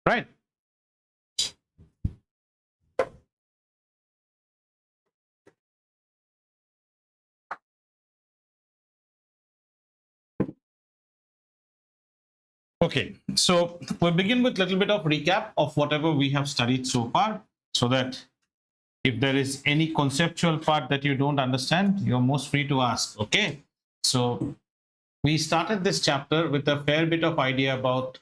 right? Okay, so we'll begin with a little bit of recap of whatever we have studied so far, so that if there is any conceptual part that you don't understand, you're most free to ask. Okay, so we started this chapter with a fair bit of idea about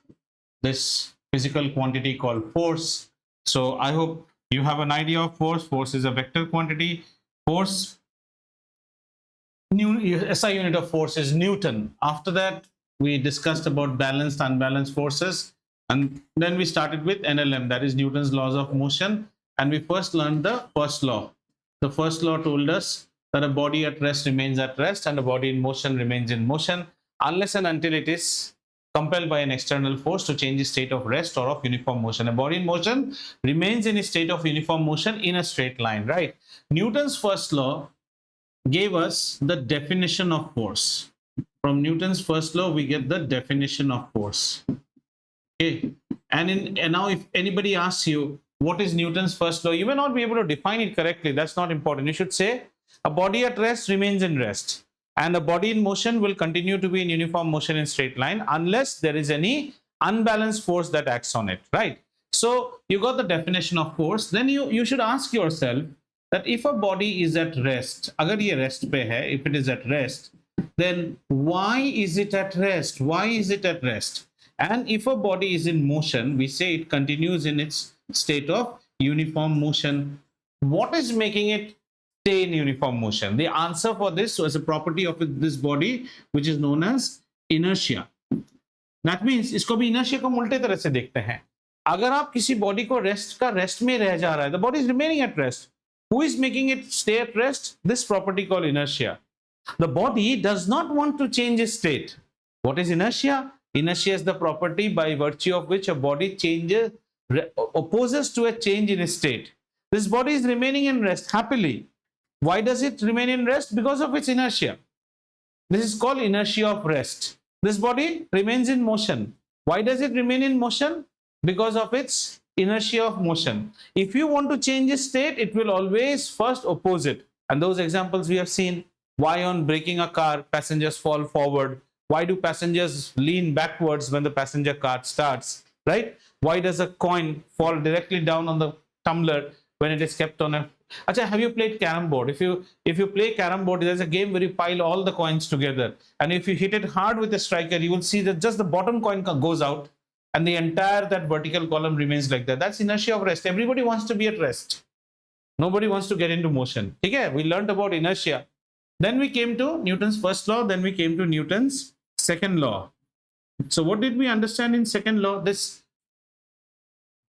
this physical quantity called force. So I hope you have an idea of force. Force is a vector quantity. Force, SI unit of force is Newton. After that, we discussed about balanced, unbalanced forces. And then we started with NLM, that is Newton's laws of motion. And we first learned the first law. The first law told us that a body at rest remains at rest and a body in motion remains in motion unless and until it is compelled by an external force to change its state of rest or of uniform motion. A body in motion remains in a state of uniform motion in a straight line, right? Newton's first law gave us the definition of force. From Newton's first law, we get the definition of force. Okay, and now if anybody asks you what is Newton's first law, you may not be able to define it correctly. That's not important. You should say a body at rest remains in rest, and a body in motion will continue to be in uniform motion in straight line unless there is any unbalanced force that acts on it, right? So you got the definition of force. Then you should ask yourself that if a body is at rest, agar ye rest pe hai, if it is at rest, then why is it at rest? Why is it at rest? And if a body is in motion, we say it continues in its state of uniform motion. What is making it stay in uniform motion? The answer for this was a property of this body, which is known as inertia. That means इसको भी inertia को उल्टे तरह से देखते हैं. अगर आप किसी बॉडी को रेस्ट में रह जा रहा है, the body is remaining at rest. Who is making it stay at rest? This property called inertia. The body does not want to change its state. What is inertia? Inertia is the property by virtue of which a body changes, opposes to a change in its state. This body is remaining in rest happily. Why does it remain in rest? Because of its inertia. This is called inertia of rest. This body remains in motion. Why does it remain in motion? Because of its inertia of motion. If you want to change its state, it will always first oppose it. And those examples we have seen. Why on braking a car, passengers fall forward? Why do passengers lean backwards when the passenger car starts, right? Why does a coin fall directly down on the tumbler when it is kept on a... Achha, have you played carom board? If you play carom board, there's a game where you pile all the coins together. And if you hit it hard with a striker, you will see that just the bottom coin goes out and the entire that vertical column remains like that. That's inertia of rest. Everybody wants to be at rest. Nobody wants to get into motion. Okay? We learned about inertia. Then we came to Newton's first law. Then we came to Newton's second law. So what did we understand in second law? This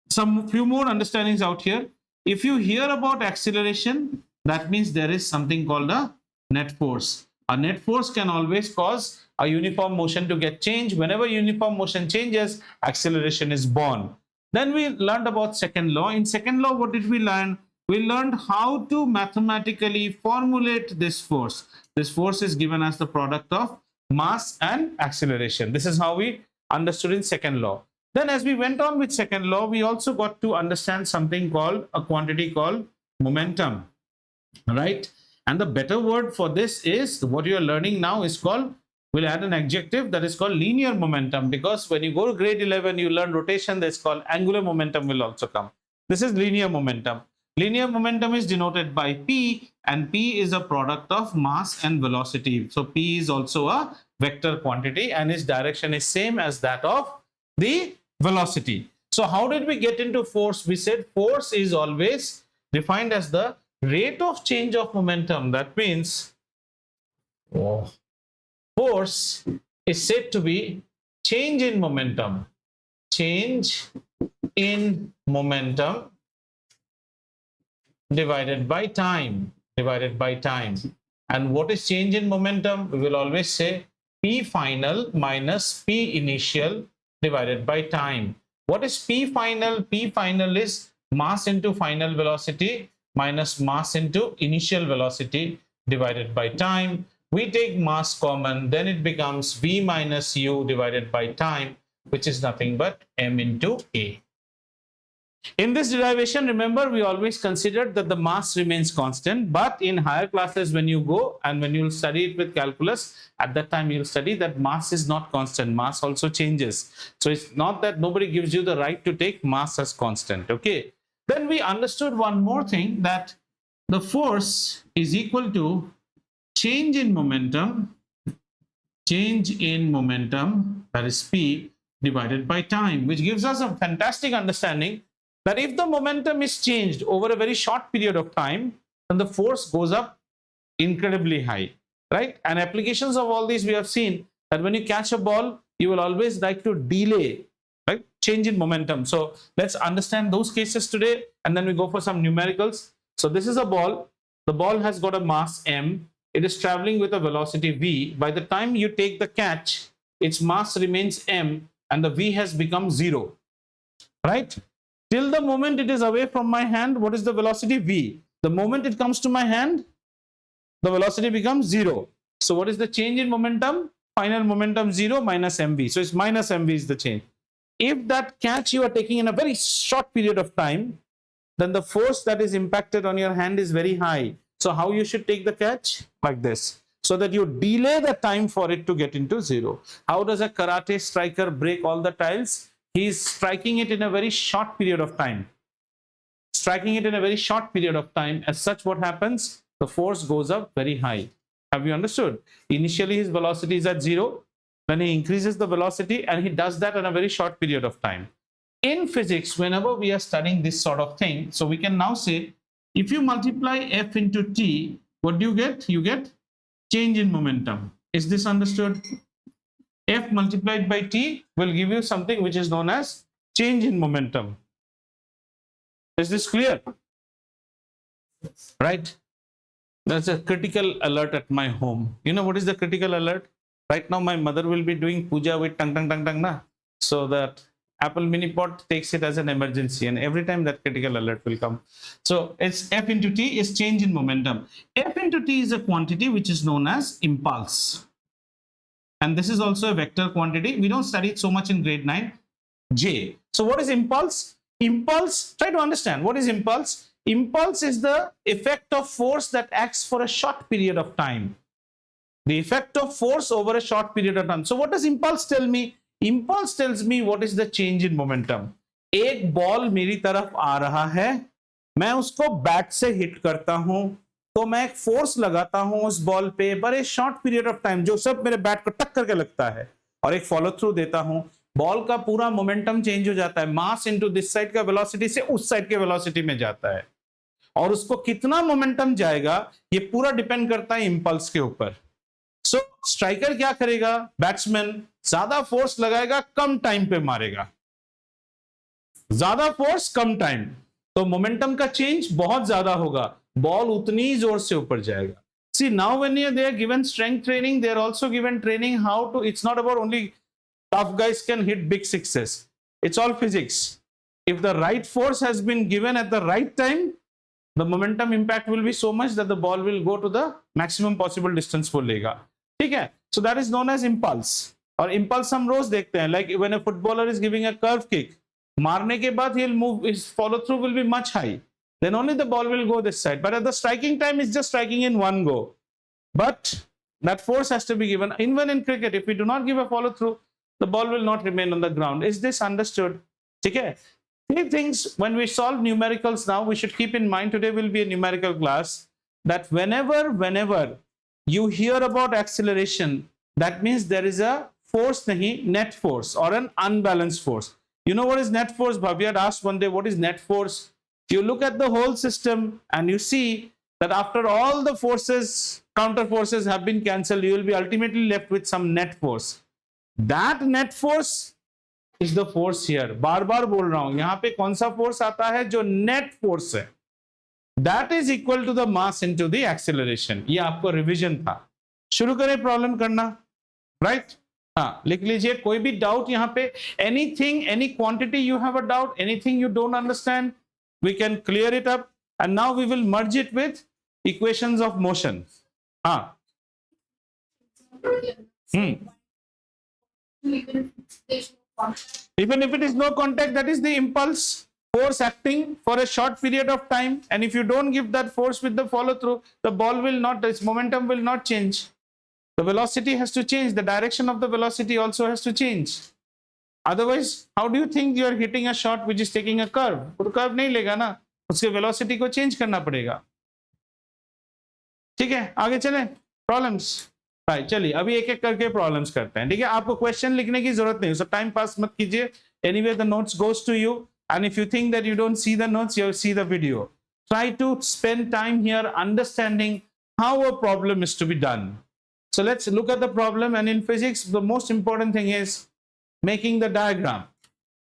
some few more understandings out here. If you hear about acceleration, that means there is something called a net force. A net force can always cause a uniform motion to get changed. Whenever uniform motion changes, acceleration is born. Then we learned about second law. In second law, what did we learn? We learned how to mathematically formulate this force. This force is given as the product of mass and acceleration. This is how we understood in second law. Then as we went on with second law, we also got to understand something called a quantity called momentum, right? And the better word for this is what you are learning now is called, we'll add an adjective that is called linear momentum, because when you go to grade 11, you learn rotation, that's called angular momentum will also come. This is linear momentum. Linear momentum is denoted by P, and P is a product of mass and velocity. So P is also a vector quantity and its direction is same as that of the velocity. So how did we get into force? We said force is always defined as the rate of change of momentum. That means force is said to be change in momentum. Change in momentum divided by time. And what is change in momentum? We will always say P final minus P initial divided by time. What is P final? P final is mass into final velocity minus mass into initial velocity divided by time. We take mass common, then it becomes V minus U divided by time, which is nothing but M into A. In this derivation, remember, we always considered that the mass remains constant, but in higher classes, when you go and when you'll study it with calculus, at that time you'll study that mass is not constant, mass also changes. So it's not that nobody gives you the right to take mass as constant. Okay, then we understood one more thing, that the force is equal to change in momentum, that is P, divided by time, which gives us a fantastic understanding that if the momentum is changed over a very short period of time, then the force goes up incredibly high, right? And applications of all these, we have seen that when you catch a ball, you will always like to delay, right, change in momentum. So let's understand those cases today, and then we go for some numericals. So this is a ball. The ball has got a mass m. It is traveling with a velocity v. By the time you take the catch, its mass remains m and the v has become 0, right? Till the moment it is away from my hand, what is the velocity v? The moment it comes to my hand, the velocity becomes 0. So what is the change in momentum? Final momentum 0 minus mv. So it's minus mv is the change. If that catch you are taking in a very short period of time, then the force that is impacted on your hand is very high. So how you should take the catch? Like this, so that you delay the time for it to get into 0. How does a karate striker break all the tiles? He is striking it in a very short period of time. As such, what happens? The force goes up very high. Have you understood? Initially, his velocity is at 0. Then he increases the velocity, and he does that in a very short period of time. In physics, whenever we are studying this sort of thing, so we can now say, if you multiply F into T, what do you get? You get change in momentum. Is this understood? F multiplied by T will give you something which is known as change in momentum. Is this clear? Right? There's a critical alert at my home. You know what is the critical alert? Right now, my mother will be doing puja with tang tang tang tang na. So that Apple Mini Pot takes it as an emergency, and every time that critical alert will come. So it's F into T is change in momentum. F into T is a quantity which is known as impulse. And this is also a vector quantity. We don't study it so much in grade 9. J. So what is impulse? Impulse, try to understand what is impulse. Impulse is the effect of force that acts for a short period of time. The effect of force over a short period of time. So what does impulse tell me? Impulse tells me what is the change in momentum. एक ball मेरी तरफ आ रहा है, मैं उसको bat से hit करता हूं, तो मैं एक फोर्स लगाता हूं उस बॉल पे बड़े शॉर्ट पीरियड ऑफ टाइम, जो सब मेरे बैट को टक्कर के लगता है, और एक फॉलो थ्रू देता हूं, बॉल का पूरा मोमेंटम चेंज हो जाता है, मास इनटू दिस साइड का वेलोसिटी से उस साइड के वेलोसिटी में जाता है, और उसको कितना मोमेंटम जाएगा ये पूरा डिपेंड करता है इंपल्स के ऊपर. सो स्ट्राइकर क्या करेगा? बैट्समैन ज्यादा फोर्स लगाएगा, कम टाइम पे मारेगा, ज्यादा फोर्स कम टाइम, तो मोमेंटम का चेंज बहुत ज्यादा होगा, बॉल उतनी ही जोर से ऊपर जाएगा. See, now when they are given strength training, they are also given training how to, it's not about only tough guys can hit big sixes. It's all physics. If the right force has been given at the right time, the momentum impact will be so much that the ball will go to the maximum possible distance for lega. ठीक है? So that is known as impulse. और impulse हम रोज देखते हैं, like when a footballer is giving a curve kick, मारने के बाद he'll move, his follow through will be much high. Then only the ball will go this side. But at the striking time, it's just striking in one go. But that force has to be given. Even in cricket, if we do not give a follow through, the ball will not remain on the ground. Is this understood? Okay. Three things when we solve numericals now, we should keep in mind. Today will be a numerical class, that whenever you hear about acceleration, that means there is a force, nahi, net force or an unbalanced force. You know what is net force? Bhavya had asked one day, what is net force? You look at the whole system and you see that after all the forces, counter forces have been cancelled, you will be ultimately left with some net force. That net force is the force here. बार बार बोल रहा हूं, यहां पे कौन सा force आता है? जो नेट फोर्स है. That is equal to the mass into the acceleration. ये आपको रिवीजन था. शुरू करें प्रॉब्लम करना, राइट? हाँ, लिख लीजिए. कोई भी डाउट यहाँ पे, anything, any quantity you have a doubt, anything you don't understand, we can clear it up, and now we will merge it with equations of motion. Even if it is no contact, that is the impulse. force acting for a short period of time, and if you don't give that force with the follow through, the ball will not, its momentum will not change. The velocity has to change, the direction of the velocity also has to change. Otherwise, how do you think you are hitting a shot which is taking a curve? तो curve नहीं लेगा ना, उसके velocity को change करना पड़ेगा. ठीक है, आगे चलें. Problems. भाई चलिए अभी एक एक करके प्रॉब्लम्स करते हैं. ठीक है, आपको क्वेश्चन लिखने की जरूरत नहीं, सो टाइम पास मत कीजिए. Anyway, the notes goes to you, and if you think that you don't see the notes, you'll see the video. Try to spend time here understanding how a problem is to be done. So let's look at the problem, and in physics, the most important thing is making the diagram.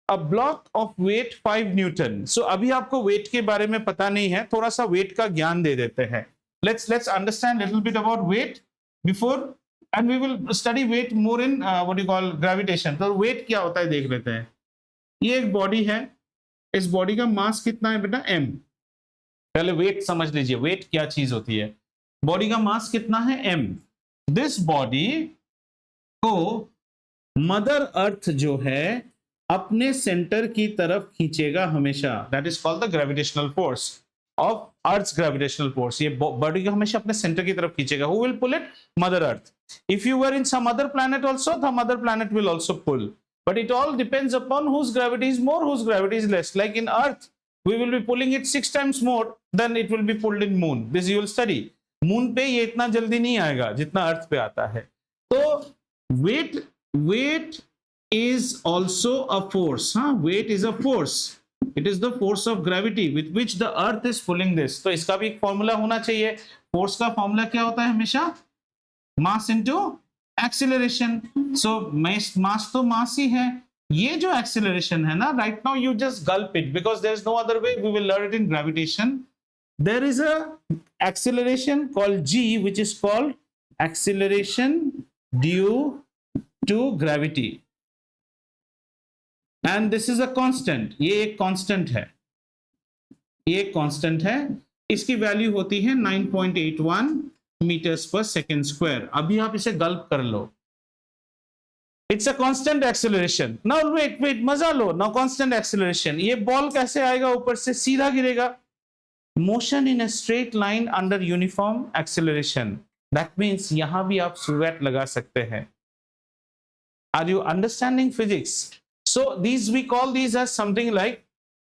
A block of weight 5 Newton. So अभी आपको weight के बारे में पता नहीं है, थोड़ा सा weight का ज्ञान दे देते हैं. Let's understand a little bit about weight before, and we will study weight more in what you call gravitation. तो weight क्या होता है देख लेते हैं. ये एक बॉडी है, इस बॉडी का मास कितना है बेटा? m. पहले वेट समझ लीजिए, वेट क्या चीज होती है. बॉडी का मास कितना है? m. दिस बॉडी को मदर अर्थ जो है अपने सेंटर की तरफ खींचेगा हमेशा. That is called the gravitational force of earth's gravitational force. ये बॉडी को हमेशा अपने सेंटर की तरफ खींचेगा. Who will pull it? Mother earth. If you were in some other planet also, the mother planet will also pull. But it all depends upon whose gravity is more, whose gravity is less. Like in Earth, we will be pulling it 6 times more than it will be pulled in Moon. This you will study. Moon पे ये इतना जल्दी नहीं आएगा जितना Earth पे आता है. तो weight is also a force. हाँ, weight is a force. It is the force of gravity with which the Earth is pulling this. तो इसका भी एक फॉर्मूला होना चाहिए. फोर्स का फॉर्मूला क्या होता है हमेशा? Mass into acceleration. सो मास तो मास ही है. ये जो एक्सीलरेशन है ना, right now you just gulp it because there is no other way. We will learn it in gravitation. There is a acceleration called g, which is called acceleration due to gravity, and this is a constant. ये एक constant है, ये एक constant है. इसकी value होती है 9.81 meters per second square. अभी आप इसे गल्प कर लो. It's a constant acceleration. Now wait, मजा लो. Now constant acceleration. ये बॉल कैसे आएगा? ऊपर से सीधा गिरेगा. Motion in a straight line under uniform acceleration. That means यहां भी आप सुवेट लगा सकते हैं. Are you understanding physics? So we call these as something like,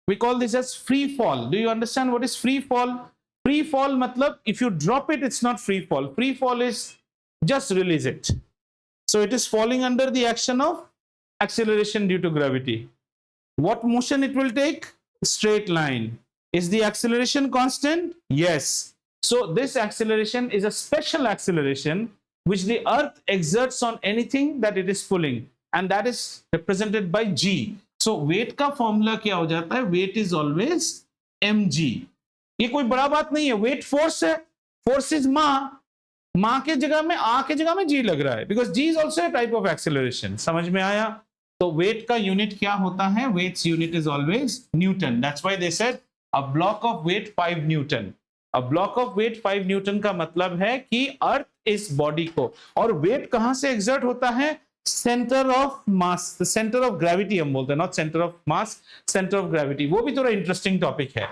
we call this as free fall. Do you understand what is free fall? Free fall matlab if you drop it, it's not free fall. Free fall is just release it. So it is falling under the action of acceleration due to gravity. What motion it will take? Straight line. Is the acceleration constant? Yes. So this acceleration is a special acceleration which the earth exerts on anything that it is pulling, and that is represented by g. So weight का formula क्या हो जाता है? Weight is always mg. ये कोई बड़ा बात नहीं है. वेट फोर्स है. फोर्स इज मां के जगह में आ के जगह में जी लग रहा है, because g is also a type of acceleration. समझ में आया? तो वेट का यूनिट क्या होता है? Weight's unit is always newton. That's why they said a block of weight 5 newton. A block of weight 5 newton का मतलब है कि अर्थ इस बॉडी को, और वेट कहां से एक्सर्ट होता है? Centre of mass, centre of gravity हम बोलते हैं, not centre of mass, centre of gravity. वो भी थोड़ा इंटरेस्टिंग टॉपिक है.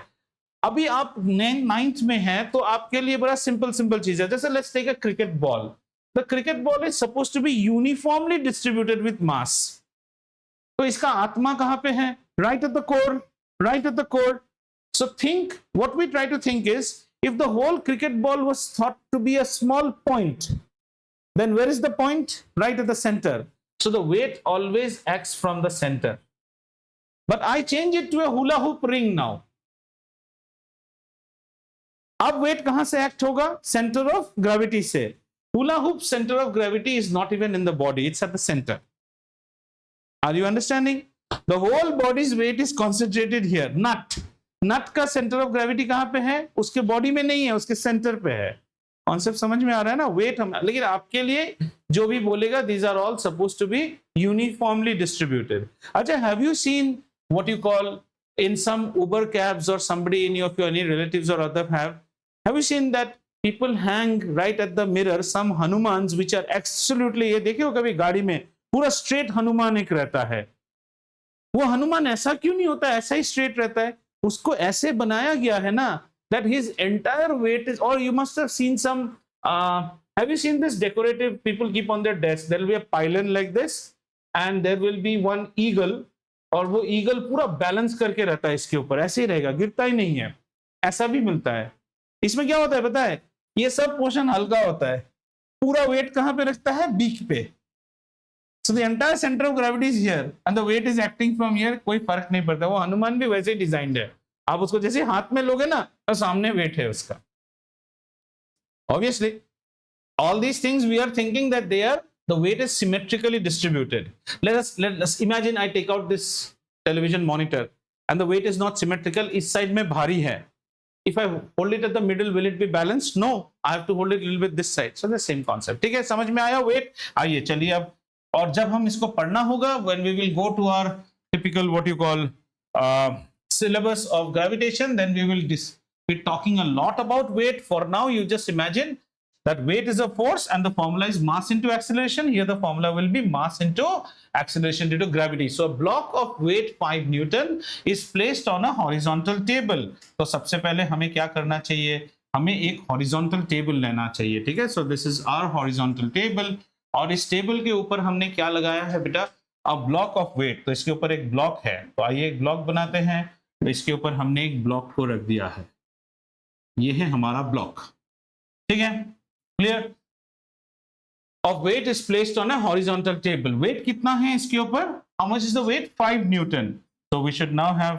अभी आप 9th में हैं तो आपके लिए बड़ा सिंपल चीज है. जैसे let's take a cricket ball. The cricket ball is supposed to be uniformly distributed with mass. तो इसका आत्मा कहां पे है? Right at the core. Right at the core. So think, what we try to think is, if the whole cricket ball was thought to be a small point, then where is the point? Right at the center. So the weight always acts from the center. But I change it to a hula hoop ring now. अब weight कहां से act होगा? Centre of gravity से. Hula hoop centre of gravity is not even in the body, it's at the centre. Are you understanding? The whole body's weight is concentrated here. Nut का centre of gravity कहां पे है? उसके body में नहीं है, उसके सेंटर पे है. कॉन्सेप्ट समझ में आ रहा है ना? वेट हम, लेकिन आपके लिए जो भी बोलेगा, these are all supposed to be uniformly distributed. अच्छा, have you seen what you call in some Uber cabs, or somebody in your any relatives or other have you seen that people hang right at the mirror some Hanumans which are absolutely, ये देखे हो कभी गाड़ी में पूरा straight Hanuman एक रहता है, वो हनुमान ऐसा क्यों नहीं होता, ऐसा ही स्ट्रेट रहता है, उसको ऐसे बनाया गया है ना that his entire weight is, or you must have seen some have you seen this decorative people keep on their desk, there will be a pylon like this and there will be one eagle, और वो eagle पूरा balance करके रहता है इसके ऊपर, ऐसे ही रहेगा, गिरता ही नहीं है, ऐसा भी मिलता है। इसमें क्या होता है पता है, ये सब पोर्शन हल्का होता है, पूरा वेट कहां पे रखता है, बीक पे। So the entire center of gravity is here and the weight is acting from here, कोई फर्क नहीं पड़ता। वो हनुमान भी वैसे ही डिजाइंड है, आप उसको जैसे हाथ में लोगे ना तो सामने वेट है उसका। Obviously, all these things we are thinking that they are, the weight is symmetrically distributed. Let us imagine I take out this television monitor and the weight is not symmetrical, इस side में भारी है। If I hold it at the middle, will it be balanced? No, I have to hold it a little bit this side. So the same concept. ठीक है, समझ में आया weight? आइए चलिए अब, और जब हम इसको पढ़ना होगा, when we will go to our typical what you call syllabus of gravitation, then we will be talking a lot about weight. For now, you just imagine that weight is a force and the formula is mass into acceleration. Here the formula will be mass into acceleration due to gravity. So a block of weight 5 Newton is placed on a horizontal table. तो सबसे पहले हमें क्या करना चाहिए, हमें एक horizontal table लेना चाहिए, ठीक है। So this is our horizontal table, और इस टेबल के ऊपर हमने क्या लगाया है बेटा, अ ब्लॉक ऑफ वेट। तो इसके ऊपर एक ब्लॉक है, तो आइए एक ब्लॉक बनाते हैं। तो इसके ऊपर हमने एक ब्लॉक को रख दिया है, ये है हमारा ब्लॉक, ठीक है, clear. Of weight is placed on a horizontal table. Weight कितना है इसके ऊपर, how much is the weight, 5 newton. तो we should now have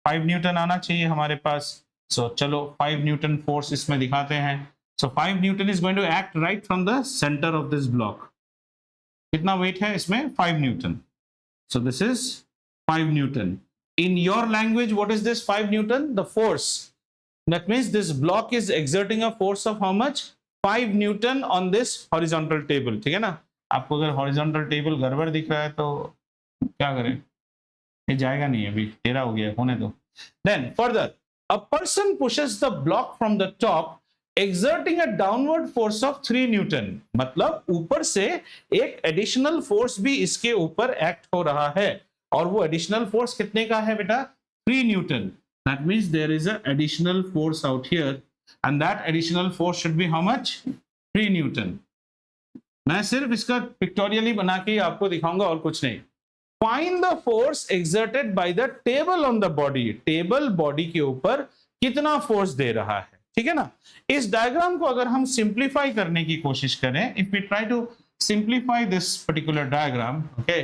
5 newton आना चाहिए हमारे पास। सो चलो 5 न्यूटन फोर्स इसमें दिखाते हैं। So 5 newton is going to act right from the centre of this block. कितना वेट है इसमें, 5 newton. So this is 5 newton. In your language, what is this 5 Newton? The force. That means this block is exerting a force of how much? 5 Newton on this horizontal table. ठीक है ना। आपको अगर horizontal table गड़बड़ दिख रहा है तो क्या करें, ये जाएगा नहीं, अभी तेरा हो गया, होने दो। Then further, a person pushes the block from the top, exerting a downward force of 3 Newton. मतलब ऊपर से एक additional force भी इसके ऊपर act हो रहा है, और वो एडिशनल फोर्स कितने का है बेटा, 3 newton. That means there is a additional force out here and that additional force should be how much, 3 newton. मैं सिर्फ इसका पिक्टोरियली बना के आपको दिखाऊंगा और कुछ नहीं। Find the force exerted by the table on the body. Table body के ऊपर कितना फोर्स दे रहा है, ठीक है ना। इस डायग्राम को अगर हम सिंप्लीफाई करने की कोशिश करें, if we try to simplify this particular diagram, okay,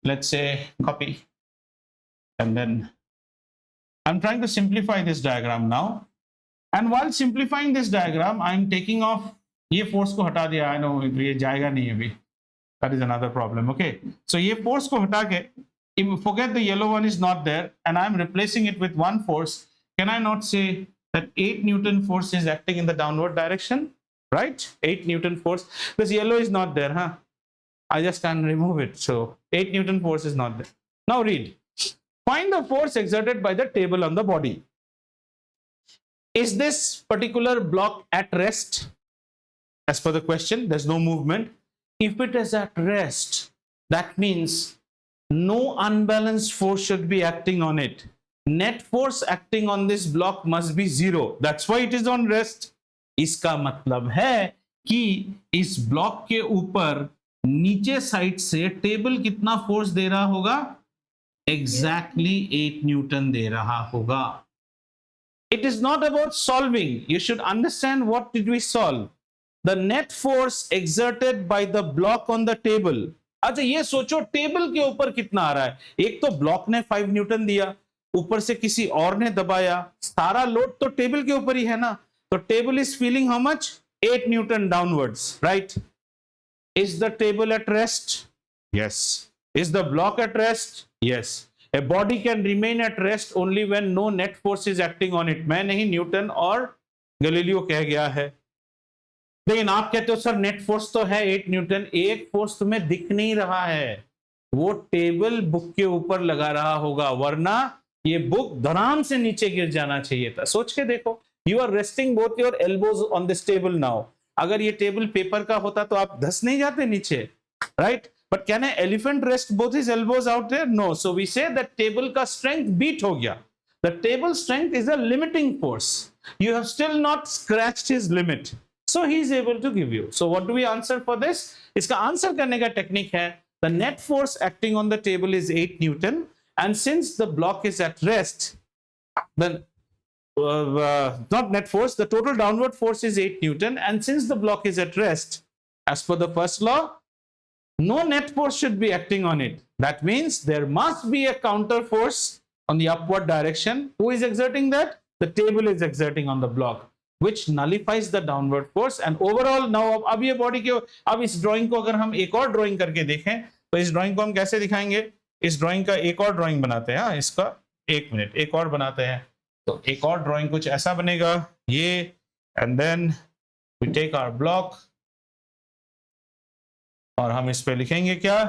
let's say copy, and then I'm trying to simplify this diagram now, and while simplifying this diagram I'm taking off, ये force को हटा दिया, I know ये जाएगा नहीं अभी, that is another problem, okay। So ये force को हटा के, if forget the yellow one is not there and I'm replacing it with one force, can I not say that 8 Newton force is acting in the downward direction, right? 8 Newton force, this yellow is not there, huh? I just can remove it. So 8 Newton force is not there. Now read. Find the force exerted by the table on the body. Is this particular block at rest? As per the question, there's no movement. If it is at rest, that means no unbalanced force should be acting on it. Net force acting on this block must be 0. That's why it is on rest. इसका मतलब है कि इस block के ऊपर नीचे side से table कितना फोर्स दे रहा होगा, एग्जैक्टली 8 न्यूटन दे रहा होगा। It is not about solving, you should understand what did we solve, the net force exerted by the block on the table. अच्छा ये सोचो टेबल के ऊपर कितना आ रहा है, एक तो ब्लॉक ने 5 न्यूटन दिया, ऊपर से किसी और ने दबाया, सारा लोड तो टेबल के ऊपर ही है ना। तो table is feeling how much, 8 Newton downwards, right. Is the table at rest? Yes. Is the block at rest? Yes. A body can remain at rest only when no net force is acting on it. मैं नहीं, Newton और Galileo कह गया है। लेकिन आप कहते हो सर नेट फोर्स तो है 8 न्यूटन, एक फोर्स तुम्हें दिख नहीं रहा है, वो टेबल बुक के ऊपर लगा रहा होगा, वरना ये बुक धड़ाम से नीचे गिर जाना चाहिए था। सोच के देखो, you are resting both your elbows on this table now. अगर ये टेबल पेपर का होता तो आप धस नहीं जाते नीचे, right. But can an elephant rest both his elbows out there? No. So we say that table का strength beat हो गया. The table strength is a limiting force. You have still not scratched his limit. So he is able to give you. So what do we answer for this? इसका answer करने का technique है, the net force acting on the table is 8 Newton, and since the block is at rest, then not net force, the total downward force is 8 Newton, and since the block is at rest, as per the first law, no net force should be acting on it. That means there must be a counter force on the upward direction. Who is exerting that? The table is exerting on the block, which nullifies the downward force. And overall now अब ये body के, अब इस drawing को अगर हम एक और ड्राइंग करके देखें तो इस ड्राइंग को हम कैसे दिखाएंगे? इस ड्राइंग का एक और ड्राइंग बनाते हैं. हाँ, इसका एक मिनट एक और बनाते हैं. तो एक और ड्राइंग कुछ ऐसा बनेगा ये, and then we take our block और हम इस पे लिखेंगे क्या?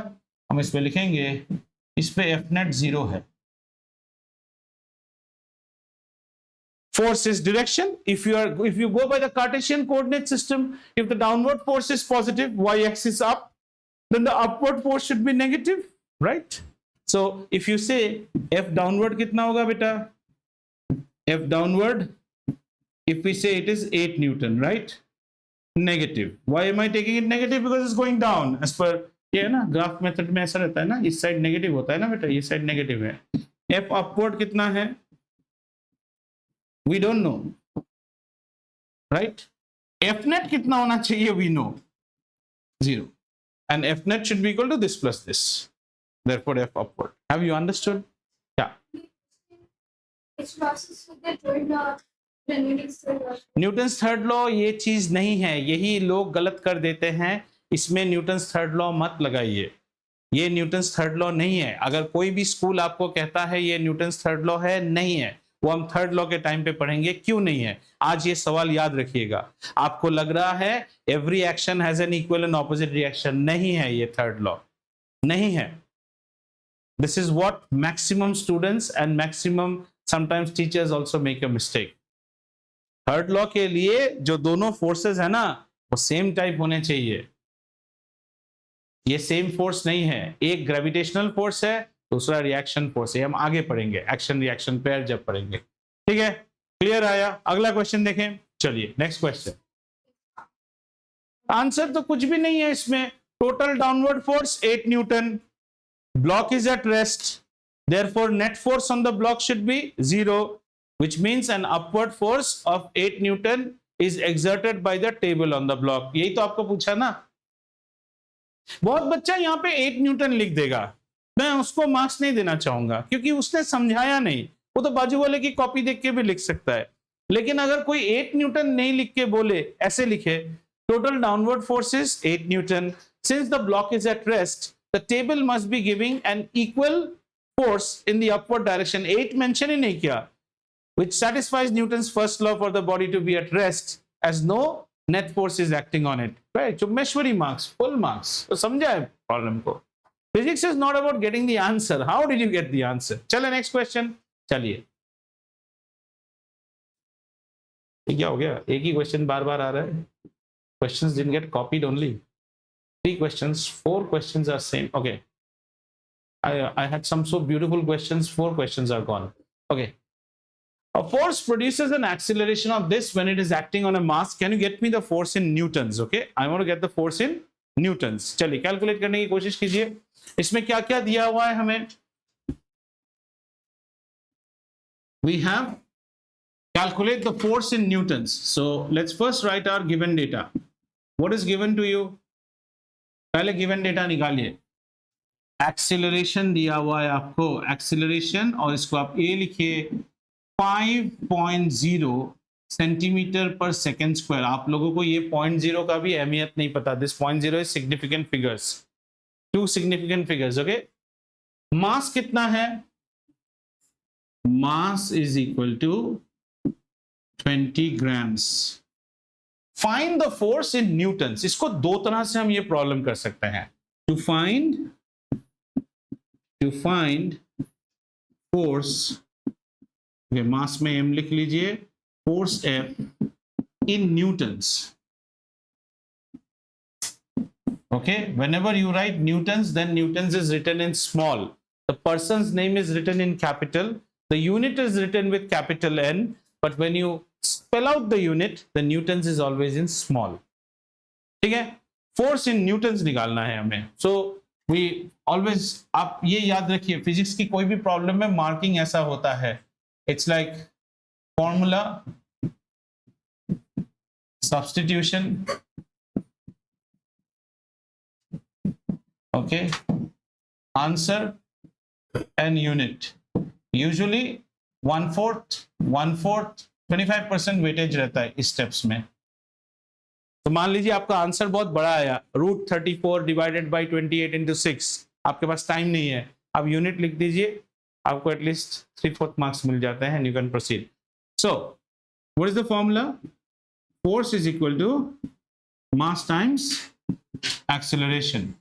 हम इस पे लिखेंगे, इस पे एफ नेट 0 है. Force is direction. If you go by the Cartesian coordinate system, if the downward force is positive, y-axis up, then the upward force should be negative, right? So if you say F downward कितना होगा बेटा? F downward, if we say it is 8 Newton, right? Negative. Why am I taking it negative? Because it's going down. As per ये है ना, graph method में ऐसा रहता है ना, इस साइड नेगेटिव होता है ना बेटा, ये साइड नेगेटिव है. F upward कितना है? We don't know, right? F net कितना होना चाहिए? We know 0, and F net should be equal to this plus this. Therefore, F upward. Have you understood? Yeah. Newton's third law ये चीज नहीं है, यही लोग गलत कर देते हैं. इसमें न्यूटन्स थर्ड लॉ मत लगाइए, ये न्यूटन्स थर्ड लॉ नहीं है. अगर कोई भी स्कूल आपको कहता है ये न्यूटन्स थर्ड लॉ है, नहीं है. वो हम थर्ड लॉ के टाइम पे पढ़ेंगे. क्यों नहीं है? आज ये सवाल याद रखिएगा. आपको लग रहा है every action has an equal and opposite reaction. नहीं है, ये थर्ड लॉ नहीं है. This is what maximum students and maximum sometimes teachers also make a mistake. Third law के लिए जो दोनों फोर्सेस है ना, वो सेम टाइप होने चाहिए. ये सेम फोर्स नहीं है. एक ग्रेविटेशनल फोर्स है, दूसरा रिएक्शन फोर्स है. हम आगे पढ़ेंगे एक्शन रिएक्शन पेयर जब पढ़ेंगे. ठीक है, क्लियर आया? अगला क्वेश्चन देखें. चलिए नेक्स्ट क्वेश्चन. आंसर तो कुछ भी नहीं है इसमें. Total downward force 8 Newton, block is at rest, therefore net force on the block should be 0, which means an upward force of 8 Newton is exerted by the table on the block. यही तो आपको पूछा ना. बहुत बच्चा यहाँ पे 8 Newton लिख देगा. मैं उसको मार्क्स नहीं देना चाहूंगा क्योंकि उसने समझाया नहीं. वो तो बाजू वाले की कॉपी देख के भी लिख सकता है. लेकिन अगर कोई 8 न्यूटन नहीं लिख के बोले, ऐसे लिखे, total downward force is 8 newton, since the block is at rest, the table must be giving an equal force in the upward direction. 8 mention ही नहीं किया, which satisfies Newton's first law for the body to be at rest as no net force is acting on it. Right? Chumeshwari marks, full marks. तो समझा है problem को. Physics is not about getting the answer. How did you get the answer? चलिए next question. चलिए. क्या हो गया? एक ही क्वेश्चन बार बार आ रहा है. Questions didn't get copied only. 3 questions, 4 questions are same. Okay. I had some so beautiful questions. 4 questions are gone. Okay. A force produces an acceleration of this when it is acting on a mass. Can you get me the force in newtons? Okay, I want to get the force in newtons. चलिए calculate करने की कोशिश कीजिए. इसमें क्या क्या दिया हुआ है हमें? We have calculate the force in newtons. So let's first write our given data. What is given to you? पहले given data निकालिए. Acceleration दिया हुआ है आपको, acceleration, और इसको आप A लिखिए 5.0 सेंटीमीटर पर सेकेंड स्क्वायर. आप लोगों को ये 0.0 का भी अहमियत नहीं पता. This 0.0 is significant figures, 2 significant figures. Okay, mass कितना है? Mass is equal to 20 grams. Find the force in newtons. इसको 2 तरह से हम ये प्रॉब्लम कर सकते हैं. टू फाइंड फोर्स, मास में m लिख लीजिए, force F in Newton's. Okay, whenever you write newtons, then newtons is written in small. The person's name is written in capital. The unit is written with capital N. But when you spell out the unit, the newtons is always in small. ठीक है? Force in newtons निकालना है हमें. So we always, आप ये याद रखिए, physics की कोई भी प्रॉब्लम में मार्किंग ऐसा होता है. It's like formula, substitution, okay, answer and unit. Usually 1/4 25% weightage रहता है इस स्टेप्स में. तो मान लीजिए आपका आंसर बहुत बड़ा आया, √34 डिवाइडेड बाई 28 इंटू 6. आपके पास टाइम नहीं है, आप यूनिट लिख दीजिए, आपको एटलीस्ट 3/4 मार्क्स मिल जाते हैं. You can proceed. So what is the formula? Force is equal to mass times acceleration.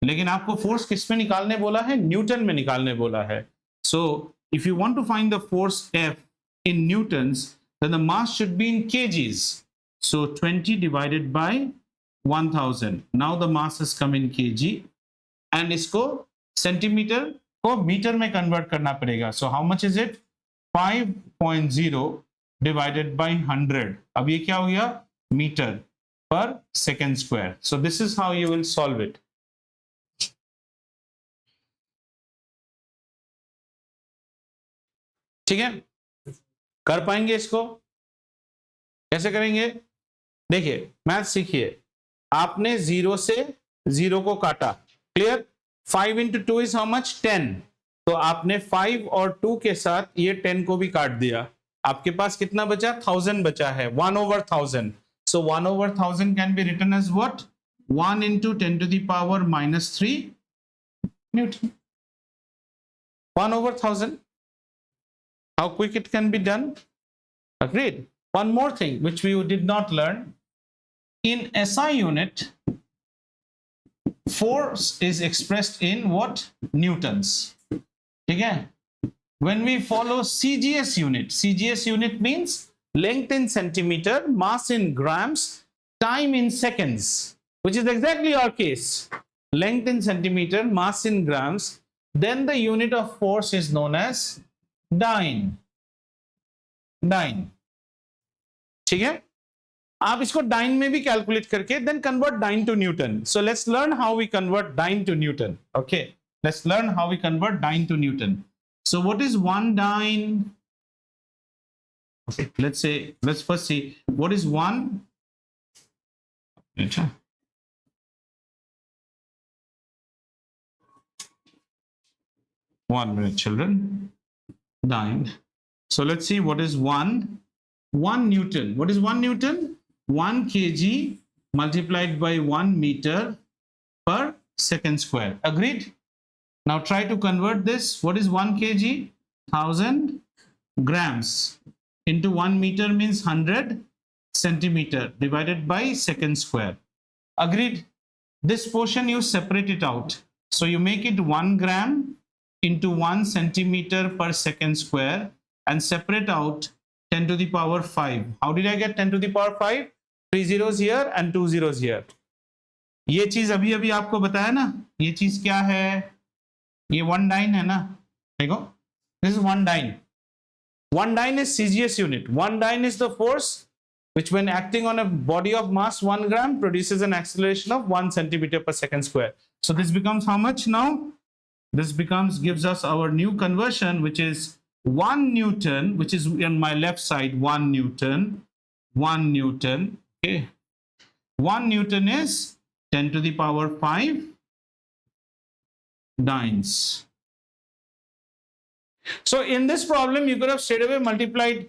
लेकिन आपको फोर्स किस में निकालने बोला है? न्यूटन में निकालने बोला है. So if you want to find the force F in newtons, then the mass should be in kgs. So 20 divided by 1000. Now the mass has come in kg. And इसको सेंटीमीटर को metre में convert करना पड़ेगा. So how much is it? 5.0 divided by 100. अब ये क्या हो गया? Metre per second square. So this is how you will solve it. ठीक है, कर पाएंगे इसको? कैसे करेंगे? देखिए, मैथ सीखिए. आपने 0 से 0 को काटा. Clear? 5 into 2 is how much? 10. तो आपने 5 और 2 के साथ ये 10 को भी काट दिया. आपके पास कितना बचा? 1000 बचा है. 1/1000. So 1/1000 can be written as what? 1 into 10 to the power -3 Newton. 1/1000. How quick it can be done? Agreed. One more thing which we did not learn. In SI unit, force is expressed in what? Newtons. Okay? When we follow CGS unit means length in centimeter, mass in grams, time in seconds, which is exactly our case. Length in centimeter, mass in grams, then the unit of force is known as dyne. ठीक है? आप इसको dine में भी calculate करके then convert dyne to newton. So let's learn how we convert dyne to newton. Okay, let's learn how we convert dyne to newton. So what is 1 dyne? Okay, let's first see what is 1. अच्छा, 1 minute children. Dyne. So let's see what is 1 Newton. What is 1 Newton? 1 kg multiplied by 1 meter per second square. Agreed? Now try to convert this. What is 1 kg? 1000 grams into 1 meter means 100 centimeter divided by second square. Agreed? This portion you separate it out. So you make it 1 gram into 1 centimeter per second square and separate out 10 to the power 5. How did I get 10 to the power 5? 3 zeros here and 2 zeros here. ये चीज अभी अभी आपको बताया ना, ये चीज क्या है? ये 1 dyne है ना. देखो, this is 1 dyne. 1 dyne is CGS unit. 1 dyne is the force which when acting on a body of mass 1 gram produces an acceleration of 1 centimeter per second square. So this becomes how much now? This gives us our new conversion, which is 1 Newton, which is on my left side, 1 Newton. Okay, 1 Newton is 10 to the power 5 dynes. So in this problem, you could have straight away multiplied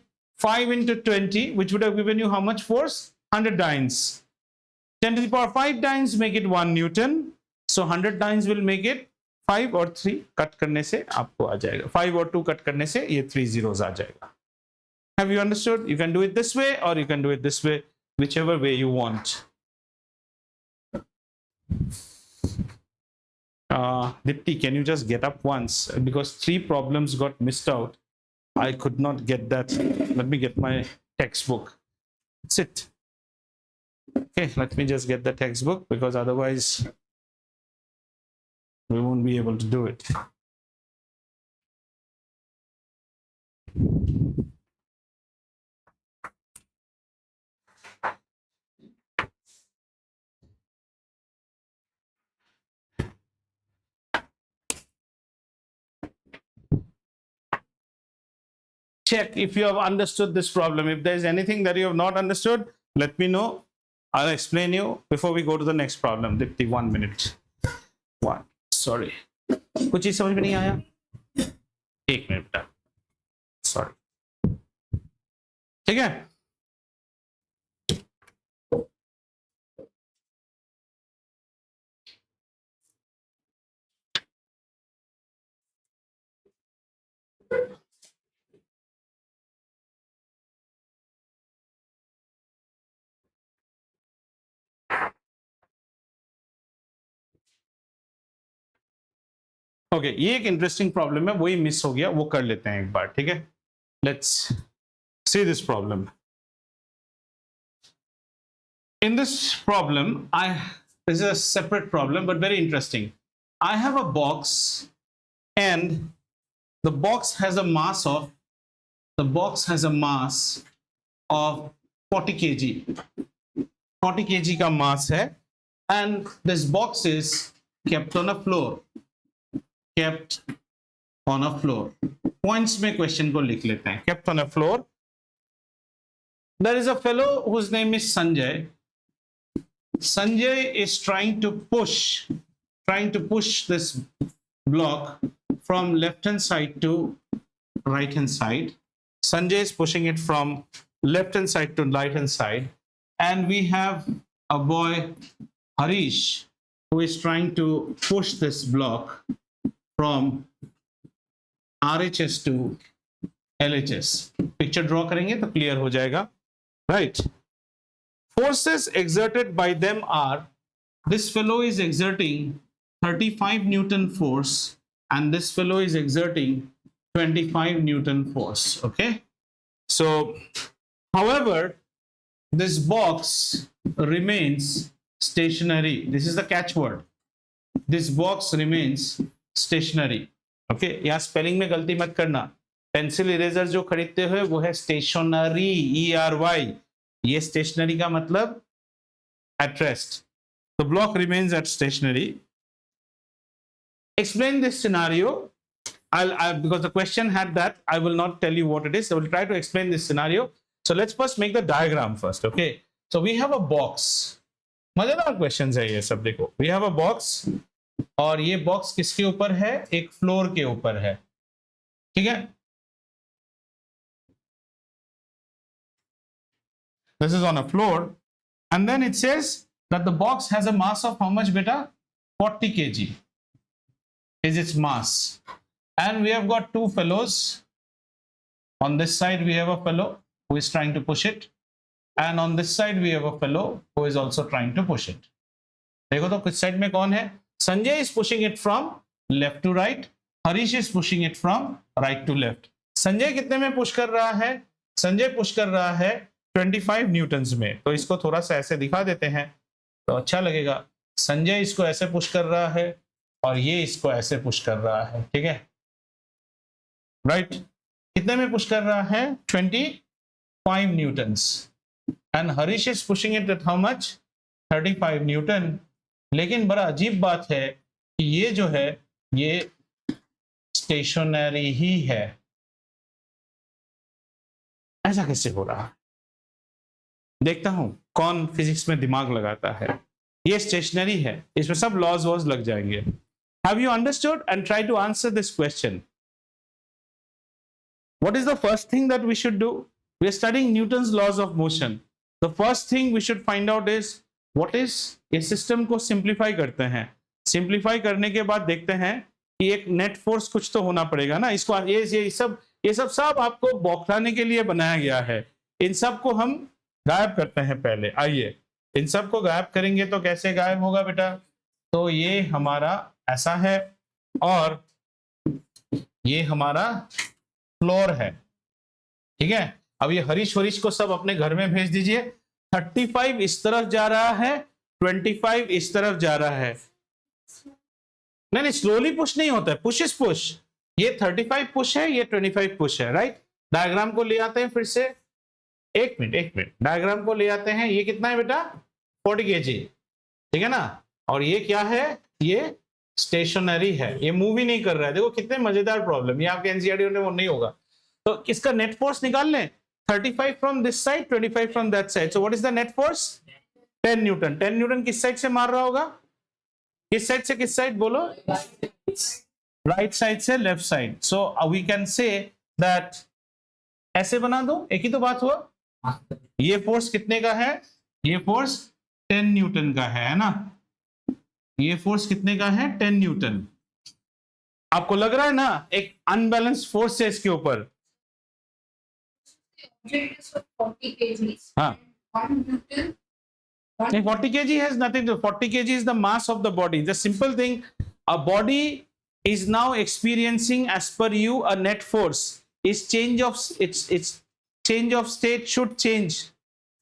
5 into 20, which would have given you how much force? 100 dynes. 10 to the power 5 dynes make it 1 Newton. So 100 dynes will make it 5 और 3 cut करने से आपको आ जाएगा. 5 और 2 cut करने से ये 3 zeros आ जाएगा. Have you understood? You can do it this way or you can do it this way, whichever way you want. Dipti, can you just get up once? Because 3 problems got missed out. I could not get that. Let me get my textbook. Sit. Okay, let me just get the textbook because otherwise we won't be able to do it. Check if you have understood this problem. If there is anything that you have not understood, let me know. I'll explain you before we go to the next problem. Dipti, 1 minute. One. Sorry. कुछ चीज समझ में नहीं आया? 1 minute बेटा. Sorry. ठीक है? Okay, ये एक इंटरेस्टिंग प्रॉब्लम है, वही मिस हो गया, वो कर लेते हैं एक बार. ठीक है, let's see this problem. In this problem, this is a separate problem but very interesting. I have a box and the box has a mass of 40 kg. 40 kg का mass है and this box is kept on a floor. Kept on a floor. Points में question को लिख लेते हैं. Kept on a floor. There is a fellow whose name is Sanjay. Sanjay is trying to push this block from left hand side to right hand side. Sanjay is pushing it from left hand side to right hand side, and we have a boy Harish who is trying to push this block from RHS to LHS. Picture draw करेंगे तो clear हो जाएगा, right? Forces exerted by them are, this fellow is exerting 35 Newton force and this fellow is exerting 25 Newton force. Okay, so however this box remains stationary. This is the catchword. This box remains stationary. Okay, यहाँ spelling में गलती मत करना. Pencil eraser जो खरीदते हो वो है स्टेशनरी, ERY. ये स्टेशनरी का मतलब at rest. The block remains at stationary. Explain this scenario. Because the question had that, I will not tell you what it is. I will try to explain this scenario. So let's first make the diagram first. Okay. So we have a box. मजेदार questions है ये सब. देखो, we have a box और ये box किसके ऊपर है? एक फ्लोर के ऊपर है. ठीक है, this is on a floor and then it says that the box has a mass of how much beta? 40 kg is its mass, and we have got two fellows. On this side we have a fellow who is trying to push it, and on this side we have a fellow who is also trying to push it. देखो तो किस side में कौन है? Sanjay is pushing it from left to right. Harish is pushing it from right to left. Sanjay कितने में push कर रहा है? Sanjay पुश कर रहा है 25 न्यूटन्स में. तो इसको थोड़ा सा ऐसे दिखा देते हैं तो अच्छा लगेगा. संजय इसको ऐसे पुश कर रहा है और ये इसको ऐसे पुश कर रहा है. ठीक है, राइट. कितने में पुश कर रहा है? 25 Newton's. And Harish is pushing it at how much? 35 Newton. लेकिन बड़ा अजीब बात है कि ये जो है ये स्टेशनरी ही है. ऐसा कैसे हो रहा है? देखता हूं कौन फिजिक्स में दिमाग लगाता है. ये स्टेशनरी है, इसमें सब लॉज वॉज लग जाएंगे. Have you understood? And try to answer this question. What is the first thing that we should do? We are studying Newton's laws of motion. The first thing we should find out is what is. इस system को simplify करते हैं. Simplify करने के बाद देखते हैं कि एक नेट फोर्स कुछ तो होना पड़ेगा ना. इसको ये सब आपको बौखलाने के लिए बनाया गया है. इन सब को हम गायब करते हैं पहले. आइए, इन सब को गायब करेंगे तो कैसे गायब होगा बेटा? तो ये हमारा ऐसा है और ये हमारा फ्लोर है. ठीक है, अब ये हरीश को सब अपने घर में भेज दीजिए. 35 इस तरफ जा रहा है, 25 इस तरफ जा रहा है। नहीं, स्लोली पुश नहीं होता है, पुश इज पुश। ये 35 पुश है, ये 25 पुश है, राइट। डायग्राम को ले आते हैं फिर से, एक मिनट, डायग्राम को ले आते हैं। ये कितना है बेटा? 40 kg, ठीक है ना। और ये क्या है? ये स्टेशनरी है, ये मूव ही नहीं कर रहा है। देखो कितने मजेदार प्रॉब्लम, ये आपके एनसीईआरटी में वो नहीं होगा। तो इसका नेट फोर्स निकाल लें, 35 from this side, 25 from that side. So what is the net force? 10 Newton. 10 Newton किस साइड से मार रहा होगा? किस साइड से किस साइड बोलो? राइट साइड से left side. So we can say that, ऐसे बना दो, एक ही तो बात हुआ। ये फोर्स कितने का है? ये फोर्स 10 न्यूटन का है ना। ये फोर्स कितने का है? 10 न्यूटन। आपको लग रहा है ना एक अनबैलेंस्ड फोर्स है इसके ऊपर? हाँ, 40 kg has nothing to, 40 kg is the mass of the body. The simple thing, a body is now experiencing as per you a net force. Its change of state should change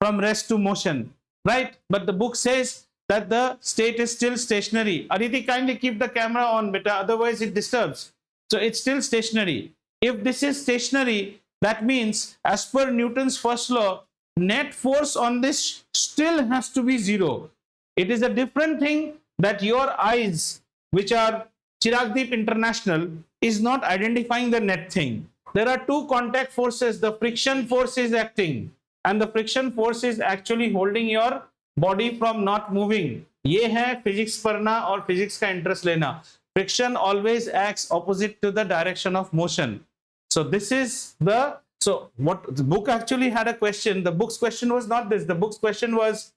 from rest to motion, right? But the book says that the state is still stationary. Aditi, kindly keep the camera on, beta, otherwise it disturbs. So it's still stationary. If this is stationary, that means as per Newton's first law, net force on this still has to be zero. It is a different thing that your eyes, which are Chiragdeep International, is not identifying the net thing. There are two contact forces. The friction force is acting, and the friction force is actually holding your body from not moving. ये है physics पढ़ना और physics का interest लेना। Friction always acts opposite to the direction of motion. So this is the, so what the book actually had a question. The book's question was not this. The book's question was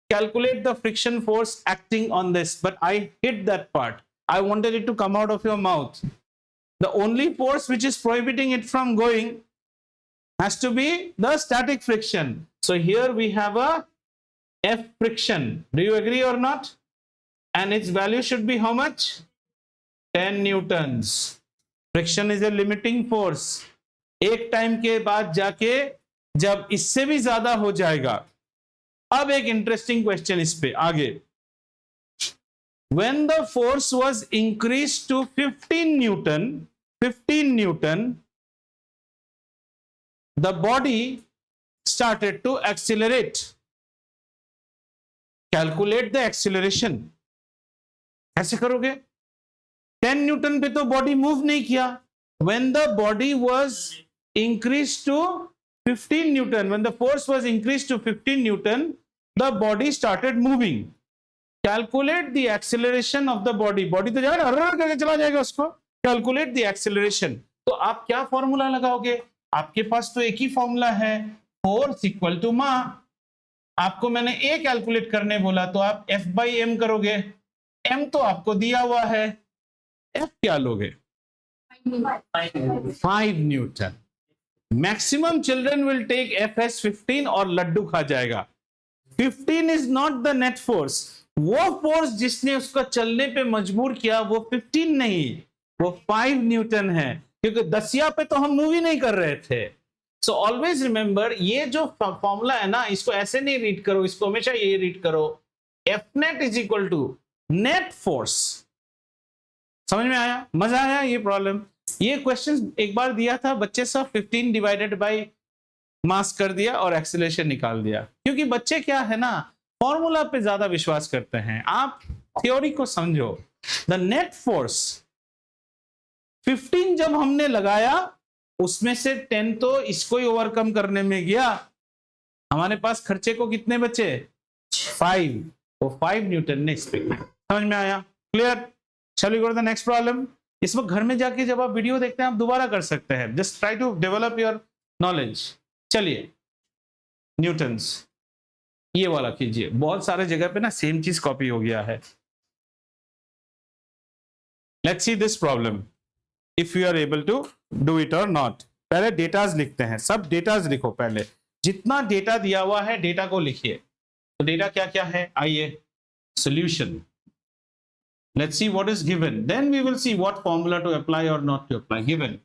calculate the friction force acting on this. But I hid that part. I wanted it to come out of your mouth. The only force which is prohibiting it from going has to be the static friction. So here we have a F friction. Do you agree or not? And its value should be how much? 10 newtons. Friction is a limiting force. एक time के बाद जाके जब इससे भी ज्यादा हो जाएगा। अब एक इंटरेस्टिंग क्वेश्चन इस पे आगे। When the force was increased to 15 Newton, the body started to accelerate. Calculate the acceleration. ऐसे करोगे? 10 न्यूटन पे तो बॉडी मूव नहीं किया। When the body was increased to 15 Newton, when the force was increased to 15 Newton, the body started moving. Calculate the acceleration of the body. Body तो जाएगा, हर करके चला जाएगा उसको। Calculate the acceleration. तो आप क्या फॉर्मूला लगाओगे? आपके पास तो एक ही फॉर्मूला है, फोर्स इक्वल टू मा। आपको मैंने ए कैलकुलेट करने बोला तो आप F by m करोगे। m तो आपको दिया हुआ है, F क्या लोगे? 5 newton. Maximum children will take F as 15 और लड्डू खा जाएगा। 15 is not the net force. वो फोर्स जिसने उसको चलने पे मजबूर किया वो 15 नहीं, वो 5 न्यूटन है, क्योंकि दसिया पे तो हम मूव ही नहीं कर रहे थे। सो ऑलवेज रिमेंबर, ये जो फॉर्मूला है ना, इसको ऐसे नहीं रीड करो, इसको हमेशा ये रीड करो, F net is equal to net force. समझ में आया? मजा आया ये प्रॉब्लम? ये क्वेश्चन एक बार दिया था, बच्चे सब 15 डिवाइडेड बाय मास कर दिया और एक्सीलरेशन निकाल दिया। क्योंकि बच्चे क्या है ना, फॉर्मूला पे ज्यादा विश्वास करते हैं। आप थ्योरी को समझो। द नेट फोर्स 15 जब हमने लगाया, उसमें से 10 तो इसको ही ओवरकम करने में गया। हमारे पास खर्चे को कितने बचे? 5। तो 5 न्यूटन ने समझ में आया? क्लियर? चलिए go to the next problem. इस वक्त घर में जाके जब आप वीडियो देखते हैं, आप दोबारा कर सकते हैं। Just try to develop your knowledge. चलिए, न्यूटन्स ये वाला कीजिए। बहुत सारे जगह पे ना सेम चीज कॉपी हो गया है। Let's see this problem, if you are able to do it और नॉट। पहले डेटाज लिखते हैं, सब डेटाज लिखो। पहले जितना डेटा दिया हुआ है, डेटा को लिखिए। तो डेटा क्या क्या है? आइए, solution. Let's see what is given. Then we will see what formula to apply or not to apply. Given.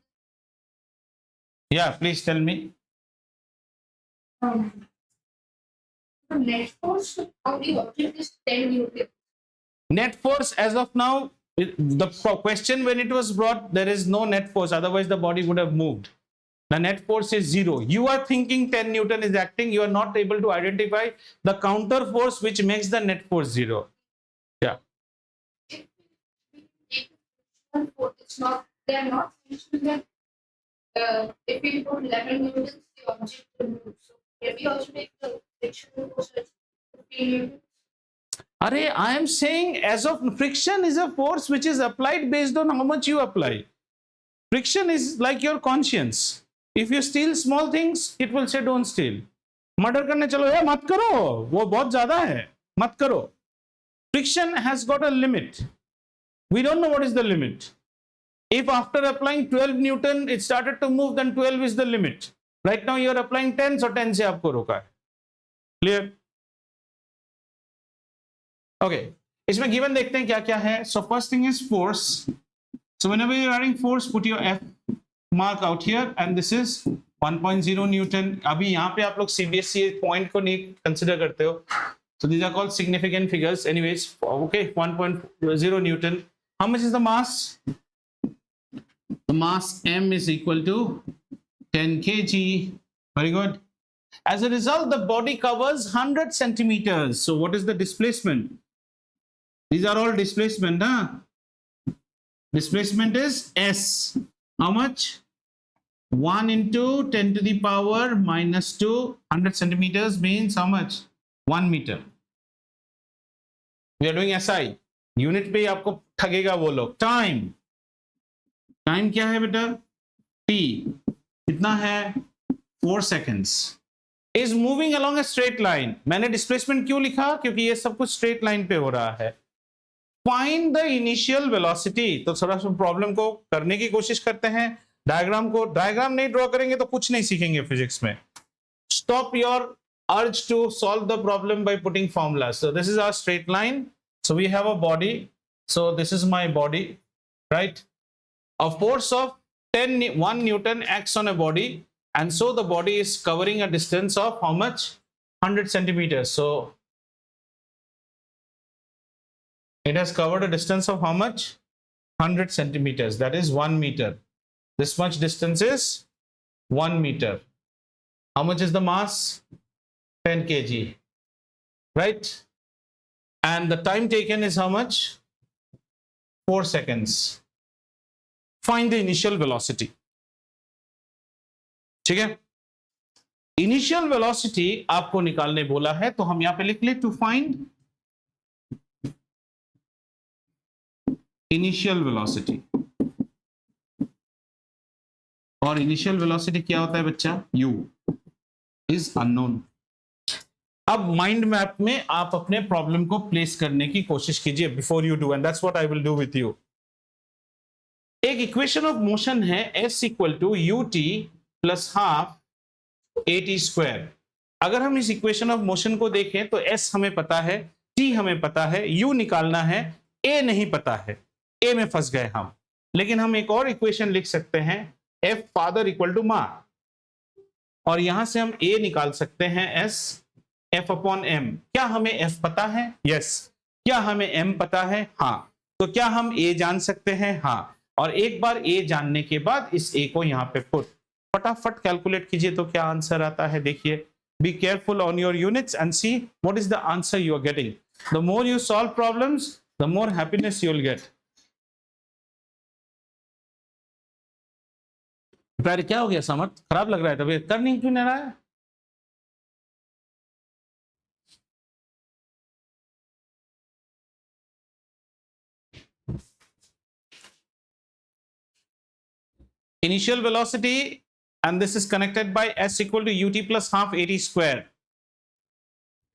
Yeah, please tell me. net force of the object is 10 Newton. Net force as of now, the question when it was brought, there is no net force, otherwise the body would have moved. The net force is 0. You are thinking 10 Newton is acting, you are not able to identify the counter force which makes the net force 0. Yeah. If we take one force, it's not, they are not mentioned that if we put 11 Newtons, the object will move. So can we also make the frictional force as 15 Newtons? Array, I am saying as of friction is a force which is applied based on how much you apply. Friction is like your conscience. If you steal small things, it will say don't steal. Murder करने चलो यार मत करो, वो बहुत ज़्यादा है, मत करो. Friction has got a limit. We don't know what is the limit. If after applying 12 Newton it started to move, then 12 is the limit. Right now you are applying 10, so 10 से आपको रोका है. Clear? Okay. इसमें given देखते हैं क्या क्या है. So first thing is force. So whenever you're writing force, put your F mark out here, and this is 1.0 Newton. अभी यहाँ पे आप लोग CBSE point को नहीं consider करते हो. So these are called significant figures. Anyways, okay, 1.0 Newton. How much is the mass? The mass M is equal to 10 kg. Very good. As a result, the body covers 100 centimeters. So what is the displacement? These are all displacement, huh? Displacement is S. How much? 1 into 10 to the power minus 2. 100 centimeters means how much? 1 meter. We are doing SI. Unit पे आपको ठगेगा वो लोग. Time. Time क्या है बेटा? T. कितना है? 4 seconds. Is moving along a straight line. मैंने displacement क्यों लिखा? क्योंकि ये सब कुछ straight line पे हो रहा है. Find the initial velocity. तो थोड़ा सा प्रॉब्लम को करने की कोशिश करते हैं. डायग्राम नहीं ड्रॉ करेंगे तो कुछ नहीं सीखेंगे फिजिक्स में. Stop your urge to solve the problem by putting formulas. So this is our straight line. So we have a body. So this is my body, right? A force of 1 Newton acts on a body, and so the body is covering a distance of how much? 100 centimeters. So it has covered a distance of how much? 100 centimeters. That is 1 meter. This much distance is 1 meter. How much is the mass? 10 kg. Right? And the time taken is how much? 4 seconds. Find the initial velocity. ठीक है? Initial velocity आपको निकालने बोला है, तो हम यहां पे लिख ले to find initial velocity. और initial velocity क्या होता है बच्चा? U is unknown. अब माइंड मैप में आप अपने प्रॉब्लम को प्लेस करने की कोशिश कीजिए before you do, and that's what I will do with you. एक इक्वेशन ऑफ मोशन है s equal to ut plus half at square. अगर हम इस इक्वेशन ऑफ मोशन को देखें तो s हमें पता है, t हमें पता है, u निकालना है, a नहीं पता है. a में फंस गए हम. लेकिन हम एक और इक्वेशन लिख सकते हैं, f फादर इक्वल टू मां, और यहां से हम a निकाल सकते हैं s f अपॉन m. क्या हमें f पता है? यस. क्या हमें m पता है? हाँ. तो क्या हम a जान सकते हैं? हाँ. और एक बार a जानने के बाद इस a को यहाँ पे पुट, फटाफट कैलकुलेट कीजिए तो क्या आंसर आता है. देखिए, be careful on your units and see what is the answer you are getting. The more you solve problems, the more happiness you will get. क्या हो गया समर्थ? खराब लग रहा है तबीयत? कर नहीं क्यों नहीं रहा है? Initial velocity, and this is connected by s equal to ut plus half at square.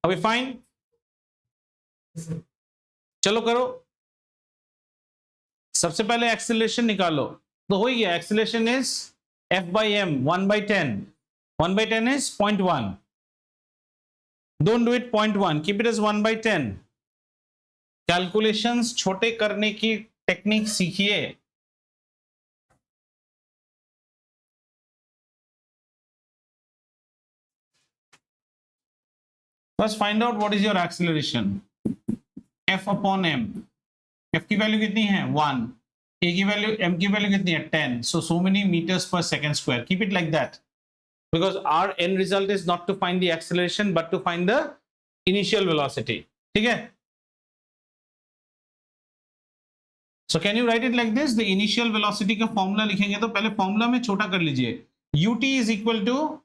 Are we fine? चलो करो. सबसे पहले एक्सेलरेशन निकालो. तो हो गया, acceleration is f by m 1 by 10. 1 by 10 is 0.1. Don't do it 0.1. Keep it as 1 by 10. Calculations छोटे करने की टेक्निक सीखिए. First find out what is your acceleration f upon m। f की वैल्यू कितनी है 1, a की वैल्यू m की value कितनी है 10, so many meters per second square, keep it like that because our end result is not to find the acceleration but to find the initial velocity, ठीक है। So can you write it like this? The initial velocity का formula लिखेंगे तो पहले formula में छोटा कर लीजिए, ut is equal to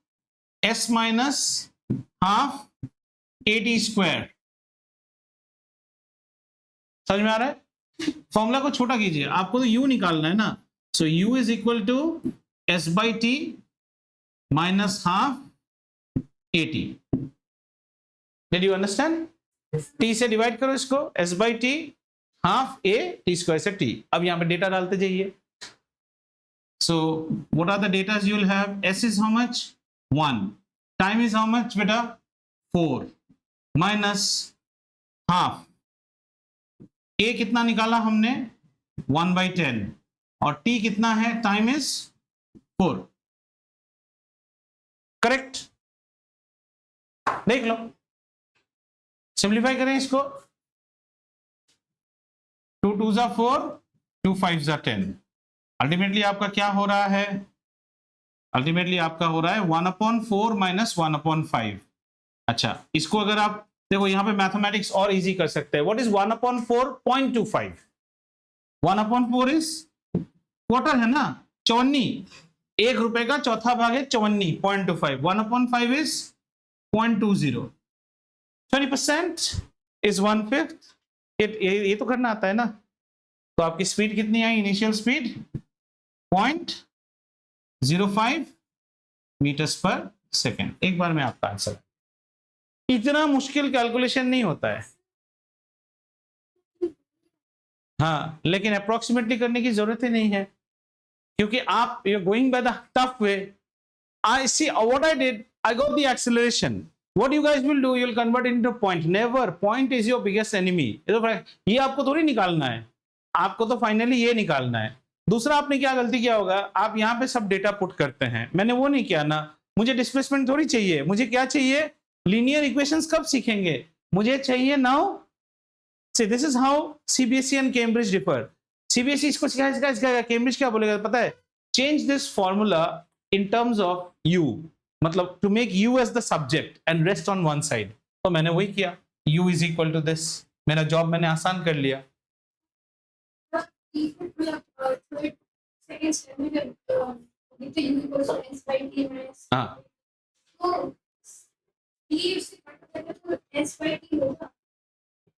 s minus half at square। समझ में आ रहा है? फॉर्मूला को छोटा कीजिए, आपको तो u निकालना है ना, so u is equal to s by t minus half at। Did you understand? t से डिवाइड करो इसको, s by t half a t square से t। अब यहां पे डेटा डालते जाइए। So what are the data you will have? S is how much? 1. Time is how much beta? 4 minus half। a कितना निकाला हमने 1 by 10 और t कितना है, टाइम इज 4। करेक्ट, देख लो, सिंप्लीफाई करें इसको, 2 2s are 4, 2 5s are 10। Ultimately आपका क्या हो रहा है, अल्टीमेटली आपका हो रहा है 1/4 माइनस 1/5। अच्छा, इसको अगर आप देखो यहां पे मैथमेटिक्स और इजी कर सकते हैं। What is 1/4? 0.25। 1/4 इज क्वार्टर है ना, 54, 1 रुपए का चौथा भाग है 54, 0.25। 1/5 इज 0.20। 20% इज 1/5। ये तो करना आता है ना। तो आपकी स्पीड कितनी आई, इनिशियल स्पीड 0.05 मीटर्स पर सेकेंड। एक बार में आपका आंसर, इतना मुश्किल कैलकुलेशन नहीं होता है। हाँ, लेकिन अप्रोक्सीमेटली करने की जरूरत ही नहीं है क्योंकि आप you are going by the tough way. I see what I did, I got the acceleration. What you guys will do, you will convert it into point. Never, point is your biggest enemy. ये आपको थोड़ी निकालना है, आपको तो finally ये निकालना है। दूसरा आपने क्या गलती किया होगा, आप यहाँ पे सब डेटा पुट करते हैं, मैंने वो नहीं किया ना। मुझे डिस्प्लेसमेंट थोड़ी चाहिए, मुझे क्या चाहिए, लीनियर इक्वेशंस कब सीखेंगे, मुझे चाहिए now. See, this is how CBSE and Cambridge differ. CBSE इसको सिखाएगा, कैम्ब्रिज क्या बोलेगा पता है, change this formula in terms of u, मतलब to make u as the subject and rest on one side. तो मैंने वही किया, u is equal to this, मेरा जॉब मैंने आसान कर लिया। हाँ,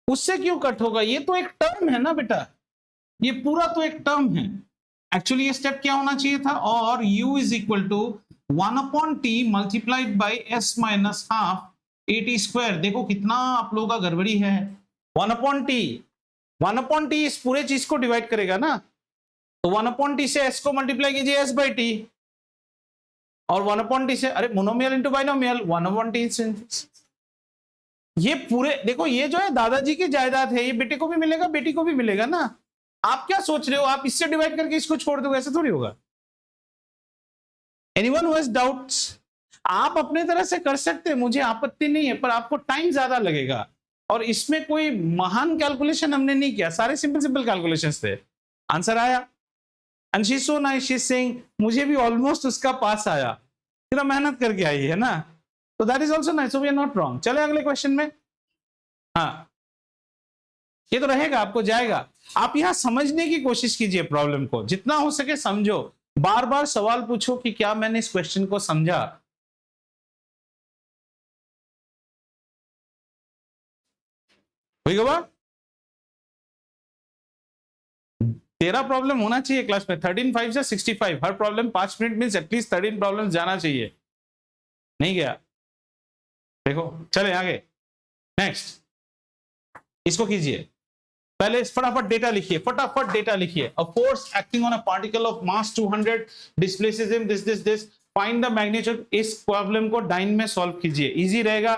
उससे क्यों कट होगा, ये तो एक टर्म है ना बेटा, ये पूरा तो एक टर्म है। एक्चुअली ये स्टेप क्या होना चाहिए था, और u is equal to 1/t multiplied by s minus half at square. देखो कितना आप लोगों का गड़बड़ी है। 1/t इस पूरे चीज को डिवाइड करेगा ना, तो 1/t से s को मल्टीप्लाई कीजिए s बाई टी, और 1/t से, अरे मोनोमियल इंटू बाइनोमियल, 1/t। ये पूरे देखो, ये जो है दादाजी की जायदाद है, ये बेटे को भी मिलेगा, बेटी को भी मिलेगा ना। आप क्या सोच रहे हो, आप इससे डिवाइड करके इसको छोड़ दोगे, ऐसे थोड़ी होगा। Anyone who has doubts, आप अपने तरह से कर सकते हैं, मुझे आपत्ति नहीं है, पर आपको टाइम ज्यादा लगेगा। और इसमें कोई महान कैलकुलेशन हमने नहीं किया, सारे सिंपल सिंपल कैलकुलेशंस थे। आंसर आया, and she so nice, she saying मुझे भी ऑलमोस्ट उसका पास आया, इतना मेहनत करके आई है ना, तो that is also nice, so we are not wrong. चले अगले क्वेश्चन में। हाँ, ये तो रहेगा, आपको जाएगा। आप यहां समझने की कोशिश कीजिए, प्रॉब्लम को जितना हो सके समझो, बार बार सवाल पूछो कि क्या मैंने इस क्वेश्चन को समझा। तेरा प्रॉब्लम होना चाहिए क्लास में, 13/5 से 65, हर problem 5 minute means at least 13 problem जाना चाहिए। नहीं गया, देखो चले आगे। नेक्स्ट, इसको कीजिए, पहले फटाफट डेटा लिखिए, फटाफट डेटा लिखिए। A force acting on a particle of mass 200 displaces him this, find the magnitude. इस प्रॉब्लम को डाइन में सॉल्व कीजिए, इजी रहेगा।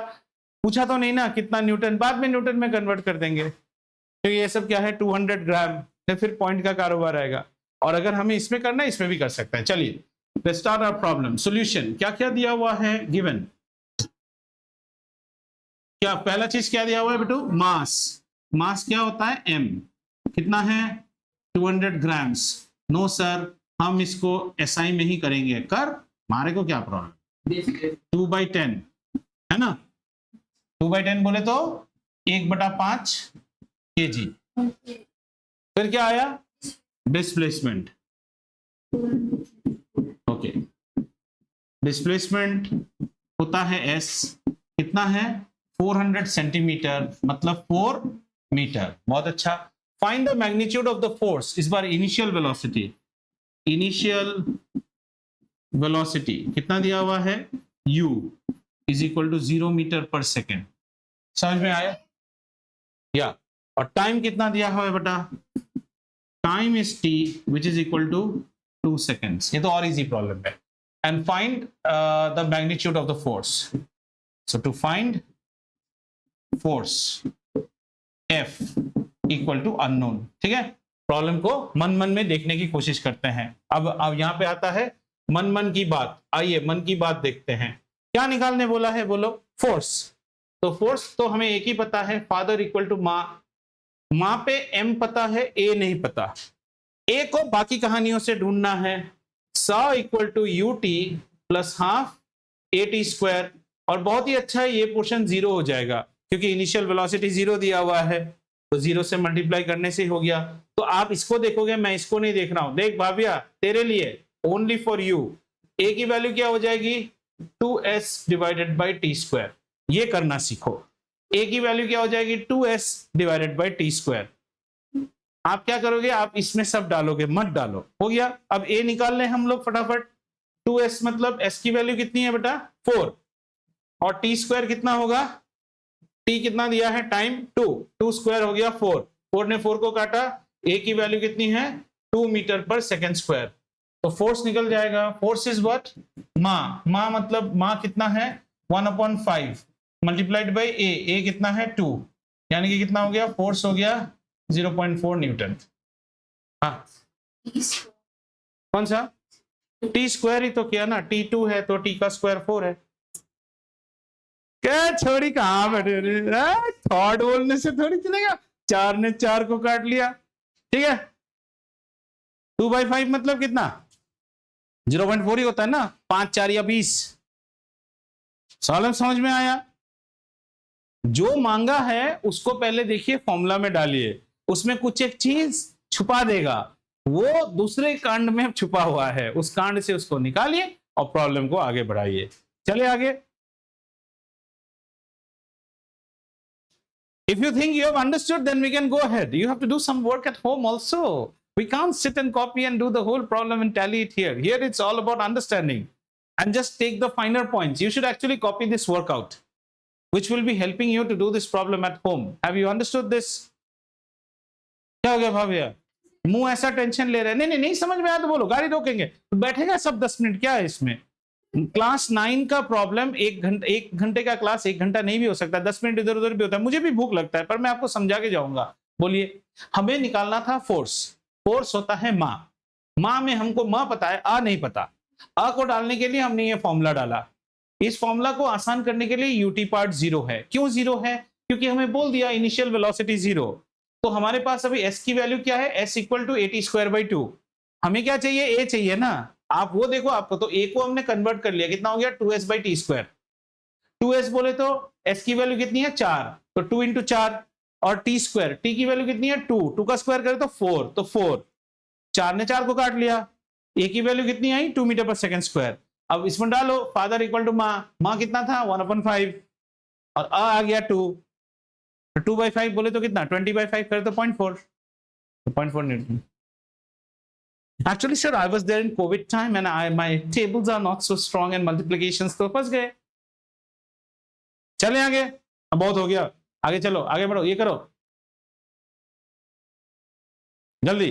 पूछा तो नहीं ना कितना न्यूटन, बाद में न्यूटन में कन्वर्ट कर देंगे, तो ये सब क्या है 200 ग्राम, फिर पॉइंट का कारोबार आएगा। और अगर हमें इसमें करना है, इसमें भी कर सकते हैं। चलिए let's start our problem. Solution क्या क्या दिया हुआ है, गिवन क्या पहला चीज क्या दिया हुआ है बेटू? मास। मास क्या होता है? m। कितना है? 200 ग्राम्स। नो सर, हम इसको SI में ही करेंगे। कर, हमारे को क्या प्रॉब्लम? 2/10 है ना? 2/10 बोले तो 1/5 kg। फिर क्या आया? डिस्प्लेसमेंट। ओके, डिस्प्लेसमेंट होता है S। कितना है? 400 सेंटीमीटर, मतलब 4 मीटर। बहुत अच्छा। Find the magnitude of the force. इस बार इनिशियल वेलोसिटी। इनिशियल वेलोसिटी कितना दिया हुआ है? U is equal to 0 metre per second. समझ में आया? या और टाइम कितना दिया हुआ है बेटा? Time is T which is equal to 2 seconds. ये तो और इजी प्रॉब्लम है। And find the magnitude of the force. So to find force F equal to unknown. ठीक है, प्रॉब्लम को मन मन में देखने की कोशिश करते हैं। अब यहां पे आता है मन मन की बात। आइए मन की बात देखते हैं। क्या निकालने बोला है? बोलो। फोर्स। तो फोर्स तो हमें एक ही पता है, फादर इक्वल टू माँ। माँ पे M पता है, A नहीं पता। A को बाकी कहानियों से ढूंढना है। सौ equal to UT plus half AT square. और बहुत ही अच्छा है, ये पोर्शन जीरो हो जाएगा क्योंकि इनिशियल वेलोसिटी जीरो दिया हुआ है, तो जीरो से मल्टीप्लाई करने से हो गया। तो आप इसको देखोगे, मैं इसको नहीं देख रहा हूं। देख भाविया, तेरे लिए, ओनली फॉर यू। A की वैल्यू क्या हो जाएगी? 2S divided by T square. ये करना सीखो। A की वैल्यू क्या हो जाएगी? 2S divided by T square. आप क्या करोगे? आप इसमें सब डालोगे, मत डालो। हो गया। अब A निकाल लें हम लोग फटाफट। 2S मतलब S की वैल्यू कितनी है बेटा? 4। और टी स्क्वायर कितना होगा? टी कितना दिया है? टाइम 2। 2 स्क्वायर हो गया 4। 4 ने 4 को काटा। A की वैल्यू कितनी है? 2 मीटर पर सेकेंड स्क्वायर। तो फोर्स निकल जाएगा। Force is what? माँ। माँ मतलब माँ कितना है? 1/5 मल्टीप्लाइड बाई A कितना है? 2। यानी कि कितना हो गया? फोर्स हो गया 0.4 न्यूटन। हाँ, कौन सा? टी स्क्वायर ही तो किया ना। T2 है तो T का स्क्वायर 4 है। क्या छोड़ी कहां बैठे? थॉट बोलने से थोड़ी चलेगा। 4 ने 4 को काट लिया। ठीक है, 2/5 मतलब कितना? 0.4 ही होता है ना। 5 4 या 20। सवाल समझ में आया? जो मांगा है उसको पहले देखिए, फॉर्मूला में डालिए। उसमें कुछ एक चीज छुपा देगा, वो दूसरे कांड में छुपा हुआ है। उस कांड से उसको निकालिए और प्रॉब्लम को आगे बढ़ाइए। चले आगे। If you think you have understood, then we can go ahead. You have to do some work at home also. We can't sit and copy and do the whole problem and tally it here. Here it's all about understanding. And just take the finer points. You should actually copy this workout, which will be helping you to do this problem at home. Have you understood this? क्या हो गया भाविया? मुंह ऐसा tension ले रहे हैं। नहीं समझ में आया तो बोलो, गाड़ी रोकेंगे। बैठेगा सब 10 मिनट, क्या है इसमें? क्लास 9 का प्रॉब्लम 1 घंटे का क्लास 1 घंटा नहीं भी हो सकता, 10 मिनट इधर उधर भी होता है। मुझे भी भूख लगता है, पर मैं आपको समझा के जाऊंगा। बोलिए। हमें निकालना था फोर्स। फोर्स होता है माँ। माँ में हमको माँ पता है, आ नहीं पता। आ को डालने के लिए हमने ये फॉर्मूला डाला। इस फॉर्मूला को आसान करने के लिए यूटी पार्ट 0 है। क्यों 0 है? क्योंकि हमें बोल दिया इनिशियल वेलोसिटी 0। तो हमारे पास अभी S की वैल्यू क्या है? S equal to AT square by 2। हमें क्या चाहिए? A चाहिए ना। आप वो देखो, आपको तो A को हमने कन्वर्ट कर लिया। कितना हो गया? 2S by T square. 2S बोले तो S की वैल्यू कितनी है? 4। तो 2 इंटू 4 और टी स्क्वायर। टी की वैल्यू कितनी है? 2। 2 का स्क्वायर करें तो 4। तो 4। 4 ने 4 को काट लिया। A की वैल्यू कितनी आई? 2 मीटर पर सेकेंड स्क्वायर। अब इसमें डालो, फादर इक्वल टू माँ कितना था? 1/5 और आ गया 2। 2/5 बोले तो कितना? 20/5 करे तो 0.4। 0.4 Newton. Actually, sir, I was there in COVID time and my tables are not so strong and multiplications तो फंस गए। चले आगे। अब बहुत हो गया, आगे चलो, आगे बढ़ो, ये करो जल्दी।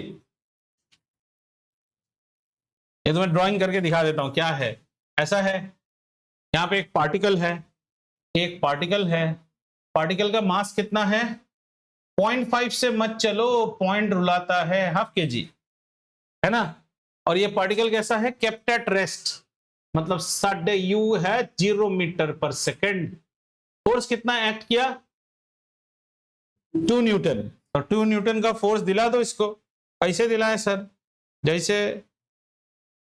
ये तो मैं ड्राइंग करके दिखा देता हूं क्या है। ऐसा है, यहाँ पे एक पार्टिकल है, एक पार्टिकल है। पार्टिकल का मास कितना है? 0.5 से मत चलो, पॉइंट रुलाता है, हाफ kg है ना। और ये पार्टिकल कैसा है? केप्ट एट रेस्ट, मतलब साढ़े U है 0 मीटर पर सेकेंड। फोर्स कितना एक्ट किया? 2 न्यूटन। तो 2 न्यूटन का फोर्स दिला दो इसको। कैसे दिलाए सर? जैसे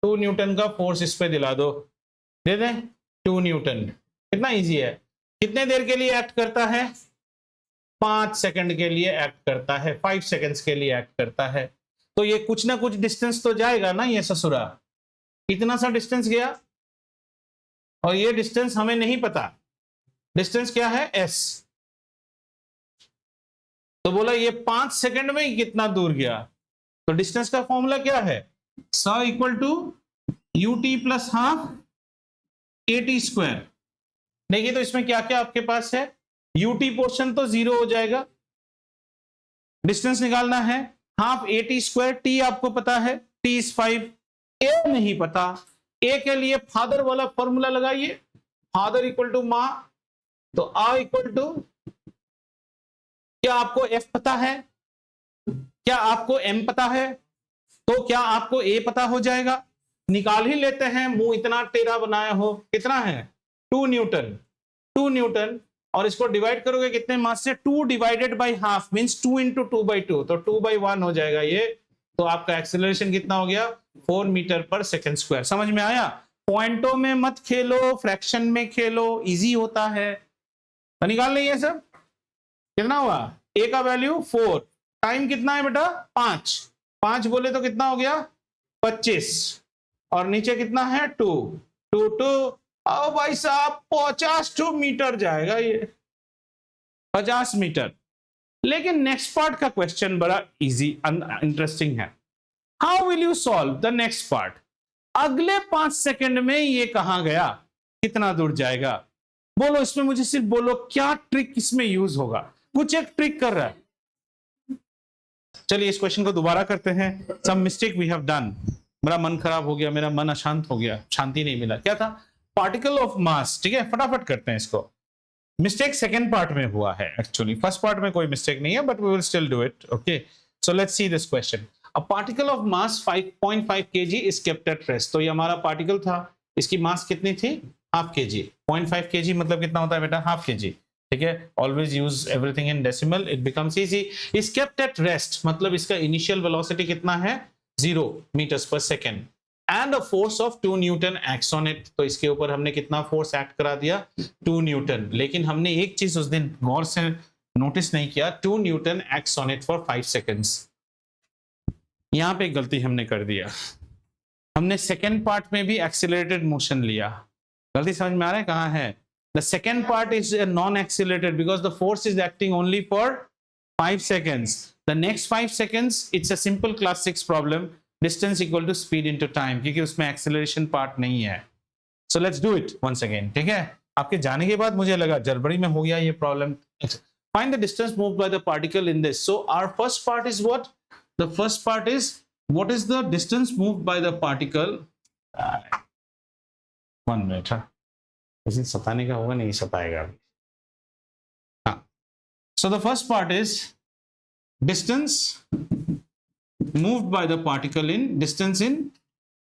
2 न्यूटन का फोर्स इस पे दिला दो, दे दें 2 न्यूटन। कितना इजी है। कितने देर के लिए एक्ट करता है? 5 सेकंड के लिए एक्ट करता है, 5 सेकंड्स के लिए एक्ट करता है। तो ये कुछ ना कुछ डिस्टेंस तो जाएगा ना ये ससुरा। इतना सा डिस्टेंस गया और ये डिस्टेंस हमें नहीं पता। डिस्टेंस क्या है? s। तो बोला ये 5 सेकंड में कितना दूर गया। तो डिस्टेंस का फॉर्मूला क्या है? स equal to ut plus half at square. देखिए तो इसमें क्या क्या आपके पास है? ut पोर्शन तो 0 हो जाएगा। डिस्टेंस निकालना है हाफ at स्क्वायर। t आपको पता है t इज 5। a नहीं पता। a के लिए फादर वाला फॉर्मूला लगाइए, फादर इक्वल टू मां। तो a इक्वल टू, क्या आपको f पता है? क्या आपको m पता है? तो क्या आपको a पता हो जाएगा? निकाल ही लेते हैं, मुंह इतना टेढ़ा बनाया हो। कितना है? 2 न्यूटन। 2 न्यूटन और इसको डिवाइड करोगे कितने मास से? 2 divided by half means 2 into 2/2, तो 2/1 हो जाएगा ये। तो आपका एक्सेलरेशन कितना हो गया? 4 मीटर पर सेकंड स्क्वायर। समझ में आया? पॉइंटों में मत खेलो, फ्रैक्शन में खेलो, इजी होता है। तो निकाल लेंगे सब। कितना हुआ? a का वैल्यू 4, टाइम कितना है बेटा? 5। 5 बोले तो कितना हो गया? 25 और नीचे कितना है? 2 2 2। आओ भाई साहब 52 मीटर जाएगा ये, 50 मीटर। लेकिन नेक्स्ट पार्ट का क्वेश्चन बड़ा इजी इंटरेस्टिंग है। How will you solve the next part? अगले 5 सेकंड में ये कहां गया, कितना दूर जाएगा? बोलो इसमें, मुझे सिर्फ बोलो क्या ट्रिक इसमें यूज होगा। कुछ एक ट्रिक कर रहा है। चलिए इस क्वेश्चन को दोबारा करते हैं। Some mistake we have done. मेरा मन खराब हो गया, मेरा मन अशांत हो गया, शांति नहीं मिला। क्या था? पार्टिकल ऑफ मास। ठीक है, फटाफट करते हैं इसको। मिस्टेक सेकंड पार्ट में हुआ है एक्चुअली, फर्स्ट पार्ट में कोई मिस्टेक नहीं है, but we will still do it. Okay, so let's see this question. A particle of mass 5.5 kg is kept at rest. तो ये हमारा पार्टिकल था, इसकी मास कितनी थी? Half kg। 0.5 kg मतलब कितना होता है बेटा? Half kg। ठीक है, always use everything in decimal, it becomes easy. Is kept at rest मतलब इसका इनिशियल वेलोसिटी कितना है? 0 मीटर्स पर second and a force of 2 Newton acts on it. तो इसके ऊपर हमने कितना फोर्स एक्ट करा दिया? 2 न्यूटन। लेकिन हमने एक चीज उस दिन गौर से नोटिस नहीं किया, 2 Newton acts on it for 5 seconds. यहां पे गलती हमने कर दिया, हमने सेकेंड पार्ट में भी एक्सीलरेटेड मोशन लिया। गलती समझ में आ रहा है कहां है? The second part is non-accelerated because the force is acting only for 5 seconds. The next 5 seconds, it's a simple class 6 problem. Distance equal to speed into time, क्योंकि उसमें acceleration part नहीं है. So let's do it once again. ठीक है? आपके जाने के बाद मुझे लगा जड़बड़ी में हो गया ये problem. Find the distance moved by the particle in this. So our first part is what? The first part is what is the distance moved by the particle? 1 minute. Huh? इसे सताने का होगा, नहीं सताएगा अभी। हाँ, so the first part is distance moved by the particle in distance in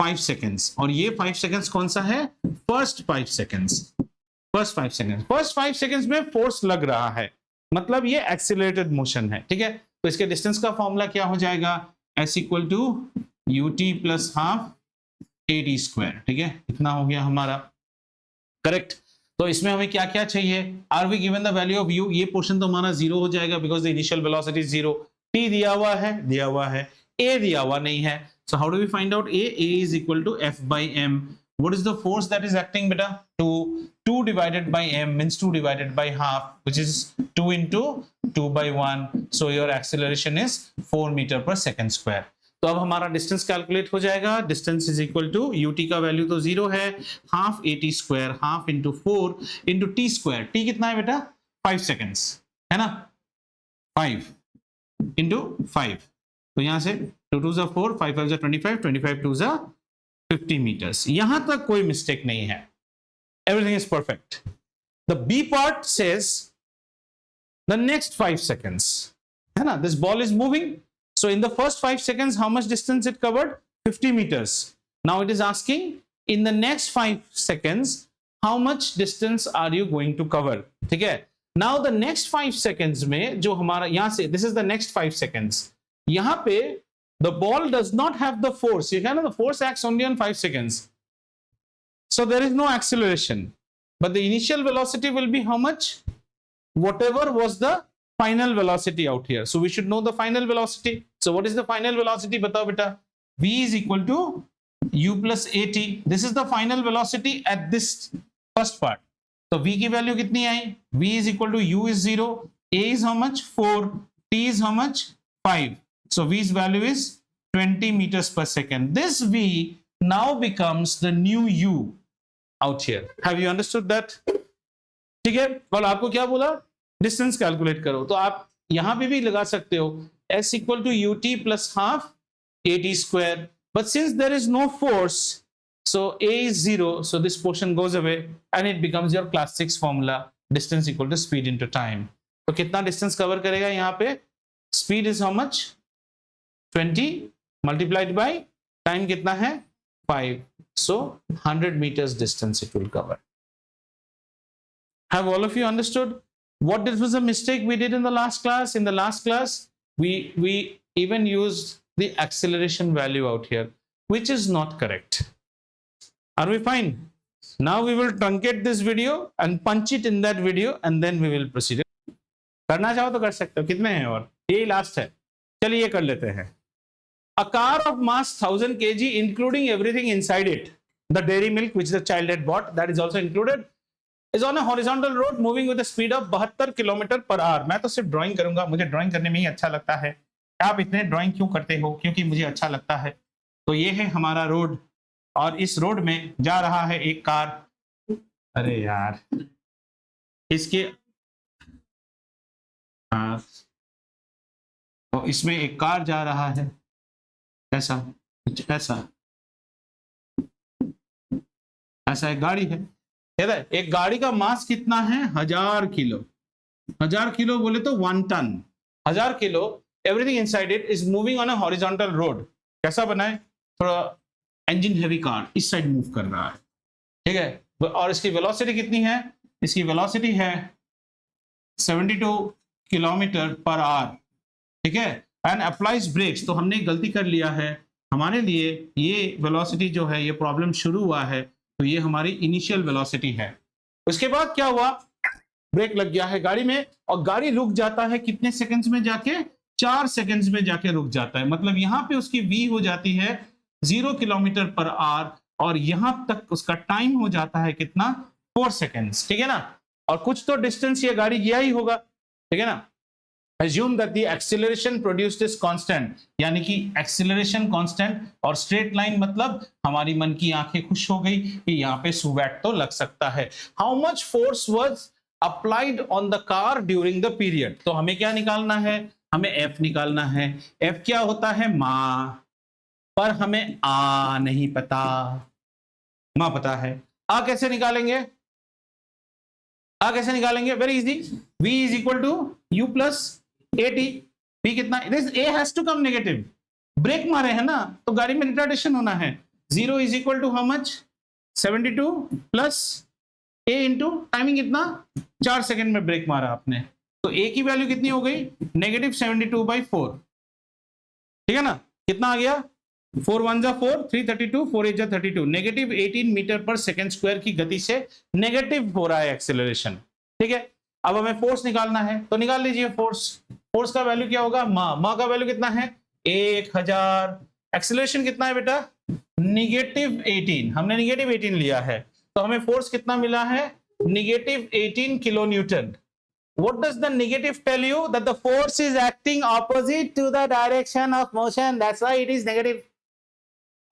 5 seconds। और ये 5 seconds कौन सा है? first 5 seconds। first 5 seconds, first 5 seconds में फोर्स लग रहा है, मतलब ये एक्सीलरेटेड मोशन है। ठीक है, तो इसके डिस्टेंस का फॉर्मूला क्या हो जाएगा? s equal to ut plus half at square. ठीक है, इतना हो गया हमारा करेक्ट। तो इसमें हमें क्या क्या चाहिए? Are we given the value of u, ये पोर्शन तो हमारा 0 हो जाएगा because the initial velocity is 0। t दिया हुआ है, a दिया हुआ नहीं है। So how do we find out a? a is equal to f by m। What is the force that is acting बेटा? 2 divided by m means 2 divided by half which is 2 into 2/1। So your acceleration is 4 metre per second square. तो अब हमारा distance calculate हो जाएगा। Distance is equal to ut का value तो 0 है, half at square, half into 4 into t square. t कितना है बेटा? 5 सेकेंड्स है ना? 5 इंटू 5, तो यहां से 2 2 जा 4, 5 5 जा 25, 25 2 जा 50 मीटर्स। यहां तक कोई मिस्टेक नहीं है, everything is perfect. The B part says the next 5 seconds है ना, this ball is moving. So in the first 5 seconds, how much distance it covered? 50 meters. Now it is asking in the next 5 seconds, how much distance are you going to cover, ठीक है। Now the next 5 seconds में जो हमारा यहां से, this is the next 5 seconds, यहां पे the ball does not have the force, you can know the force acts only on 5 seconds, so there is no acceleration, but the initial velocity will be how much, whatever was the final velocity out here. So we should know the final velocity. So what is the final velocity, batao beta? V is equal to u plus at. This is the final velocity at this first part. So v की value कितनी आई? V is equal to u is 0, a is how much, 4, t is how much, 5. So v's value is 20 meters per second. This v now becomes the new u out here. Have you understood that? ठीक है, और आपको क्या बोला, distance calculate करो, तो आप यहां पे भी लगा सकते हो s equal to ut plus half at square, but since there is no force, so a is 0, so this portion goes away and it becomes your class 6 formula, distance equal to speed into time. तो कितना distance cover करेगा यहाँ पे, speed is how much, 20 multiplied by time कितना है, 5, so 100 meters distance it will cover. Have all of you understood what this was a mistake we did in the last class? In the last class we even used the acceleration value out here, which is not correct. Are we fine? Now we will truncate this video and punch it in that video and then we will proceed. करना चाहो तो कर सकते हो, कितने हैं और, ये लास्ट है, चलिए ये कर लेते हैं. A car of mass 1000 kg including everything inside it, the dairy milk which the child had bought, that is also included, is on a horizontal road moving with a speed of 72 km per hour. मैं तो सिर्फ drawing करूंगा, मुझे drawing करने में ही अच्छा लगता है. आप इतने ड्राइंग क्यों करते हो? क्योंकि मुझे अच्छा लगता है. तो ये है हमारा रोड और इस रोड में जा रहा है एक कार. अरे यार, इसके तो इसमें एक कार जा रहा है, ऐसा ऐसा ऐसा एक गाड़ी है. एक गाड़ी का मास कितना है, 1000 किलो. 1000 किलो बोले तो 1 tonne. 1000 kilo, everything inside it is moving on a horizontal road. कैसा बनाए, थोड़ा इंजन हैवी कार इस साइड मूव कर रहा है, ठीक है. और इसकी वेलोसिटी कितनी है, इसकी वेलोसिटी है 72 किलोमीटर पर आवर, ठीक है. एंड अप्लाइज ब्रेक्स, तो हमने गलती कर लिया है, हमारे लिए ये वेलोसिटी जो है, ये प्रॉब्लम शुरू हुआ है, तो ये हमारी इनिशियल वेलोसिटी है. उसके बाद क्या हुआ, ब्रेक लग गया है गाड़ी में और गाड़ी रुक जाता है कितने सेकंड्स में जाके, 4 सेकंड्स में जाके रुक जाता है. मतलब यहाँ पे उसकी वी हो जाती है 0 किलोमीटर पर आवर और यहां तक उसका टाइम हो जाता है कितना, 4 सेकंड्स, ठीक है ना. और कुछ तो डिस्टेंस ये गाड़ी गया ही होगा, ठीक है ना. Assume that the acceleration produced is constant, यानी कि acceleration constant और straight line, मतलब हमारी मन की आंखें खुश हो गई कि यहाँ पे सुवैट तो लग सकता है. How much force was applied on the car during the period? तो हमें क्या निकालना है, हमें F निकालना है. F क्या होता है, माँ, पर हमें आ नहीं पता, माँ पता है. आ कैसे निकालेंगे, आ कैसे निकालेंगे, very easy. V is equal to U plus AT. P कितना, A has to come negative. Brake मारे है ना, तो गाड़ी में रिटार्डेशन होना है. 0 is equal to how much, 72 plus A into timing कितना, 4 सेकंड में ब्रेक मारा आपने, तो A की वैल्यू कितनी हो गई, -72/4, ठीक है ना. कितना आ गया, 4 1 जा 4, 332, 4 8 जा 32, -18 मीटर पर सेकंड स्क्वायर की गति से नेगेटिव हो रहा है एक्सेलरेशन, ठीक है. अब हमें फोर्स निकालना है, तो निकाल लीजिए फोर्स. फोर्स का वैल्यू क्या होगा, माँ का वैल्यू कितना है, 1000. एक्सेलरेशन कितना है बेटा, -18. हमने -18 लिया है, तो हमें फोर्स कितना मिला है, -18 kilo Newton. What does the negative tell you? That the force is acting opposite to the direction of motion. That's why it is negative.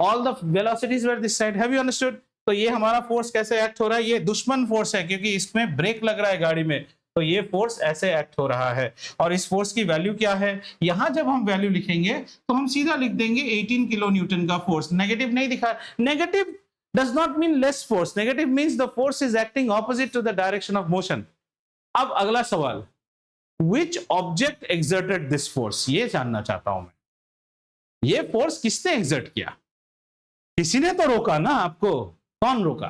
All the velocities were this side. Have you understood? तो ये हमारा force कैसे act हो रहा है, ये दुश्मन force है क्योंकि इसमें ब्रेक लग रहा है गाड़ी में, तो ये फोर्स ऐसे एक्ट हो रहा है. और इस फोर्स की वैल्यू क्या है, यहां जब हम वैल्यू लिखेंगे तो हम सीधा लिख देंगे 18 किलो न्यूटन का फोर्स. नेगेटिव नहीं दिखा, negative does not mean less force. Negative means the force is acting opposite to the direction of motion. अब अगला सवाल, which object exerted this force? ये जानना चाहता हूं मैं, ये फोर्स किसने एक्सर्ट किया, किसी ने तो रोका ना आपको, कौन रोका,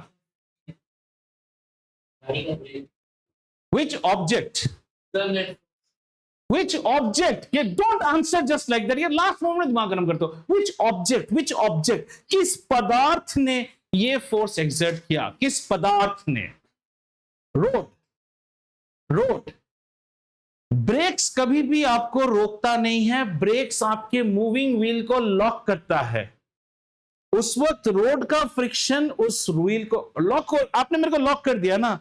Which object? Which object? ये don't answer just like that. ये last moment दिमाग गरम करते हो. Which object? Which object? किस पदार्थ ने ये फोर्स एक्सर्ट किया? किस पदार्थ ने? रोड. रोड. ब्रेक्स कभी भी आपको रोकता नहीं है. ब्रेक्स आपके मूविंग व्हील को लॉक करता है. उस वक्त रोड का फ्रिक्शन उस व्हील को लॉक हो. आपने मेरे को लॉक कर दिया ना,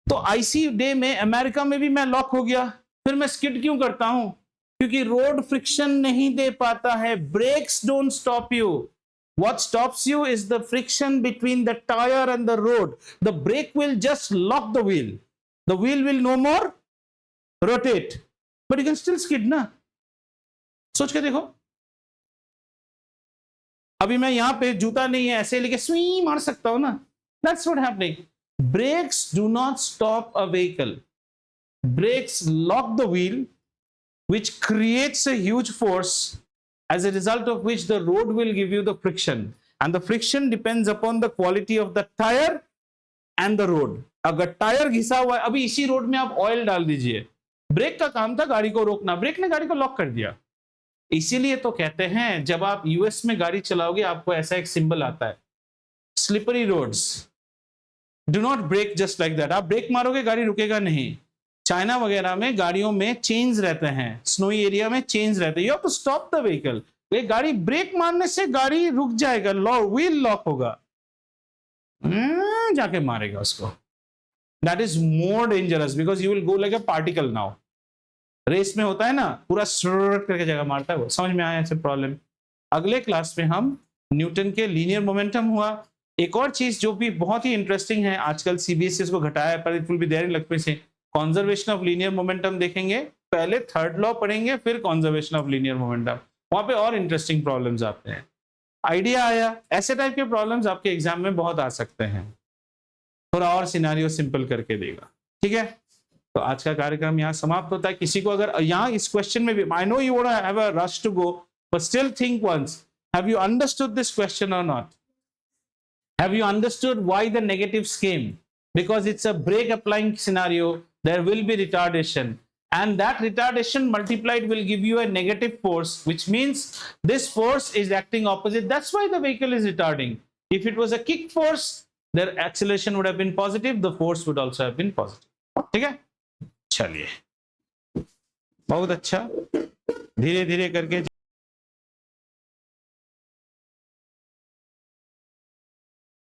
तो आईसी डे में अमेरिका में भी मैं लॉक हो गया. फिर मैं स्किड क्यों करता हूं? क्योंकि रोड फ्रिक्शन नहीं दे पाता है. Brakes don't stop you. What stops you is the friction between the tire and the road. The brake will just lock the wheel. The wheel will no more rotate. But you can still skid ना. सोच के देखो. अभी मैं यहां पे जूता नहीं है, ऐसे लेके स्वी मार सकता हूं ना. That's what happening. Brakes do not stop a vehicle. Brakes lock the wheel, which creates a huge force, as a result of which the road will give you the friction, and the friction depends upon the quality of the tire and the road. अगर tyre घिसा हुआ है, अभी इसी road में आप oil डाल दीजिए. Break का काम था गाड़ी को रोकना, ब्रेक ने गाड़ी को लॉक कर दिया. इसीलिए तो कहते हैं जब आप यूएस में गाड़ी चलाओगे आपको ऐसा एक सिंबल आता है, slippery roads. Do not brake just like that. आप ब्रेक मारोगे गाड़ी रुकेगा नहीं. चाइना वगैरह में गाड़ियों में चेन्स रहते हैं, स्नोई एरिया में चेन्स रहते हैं. You have to stop the vehicle. ये गाड़ी ब्रेक मारने से गाड़ी रुक जाएगा, व्हील लॉक होगा, जाके मारेगा उसको. That is more dangerous because you will go like a particle. Now race में होता है ना, पूरा स्ट्रट करके जगह मारता है वो. समझ में आया ऐसे प्रॉब्लम. अगले क्लास में हम न्यूटन के लीनियर मोमेंटम हुआ. एक और चीज जो भी बहुत ही इंटरेस्टिंग है, आजकल सीबीएसई इसको घटाया है पर it will be there in लक्ष्मी से, कॉन्जर्वेशन ऑफ लीनियर मोमेंटम देखेंगे. पहले थर्ड लॉ पढ़ेंगे, फिर कॉन्जर्वेशन ऑफ लीनियर मोमेंटम. वहां पे और इंटरेस्टिंग प्रॉब्लम्स आते हैं. आइडिया आया? ऐसे टाइप के प्रॉब्लम्स आपके एग्जाम में बहुत आ सकते हैं. थोड़ा और सिनेरियो सिंपल करके देगा. ठीक है, तो आज का कार्यक्रम यहाँ समाप्त होता है. किसी को अगर यहाँ इस क्वेश्चन में भी, I know you have a rush to go, but still think once, have you understood this question और not? Have you understood why the negatives came? Because it's a brake applying scenario, there will be retardation, and that retardation multiplied will give you a negative force, which means this force is acting opposite. That's why the vehicle is retarding. If it was a kick force, their acceleration would have been positive, the force would also have been positive. ठीक है, चलिए, बहुत अच्छा, धीरे धीरे करके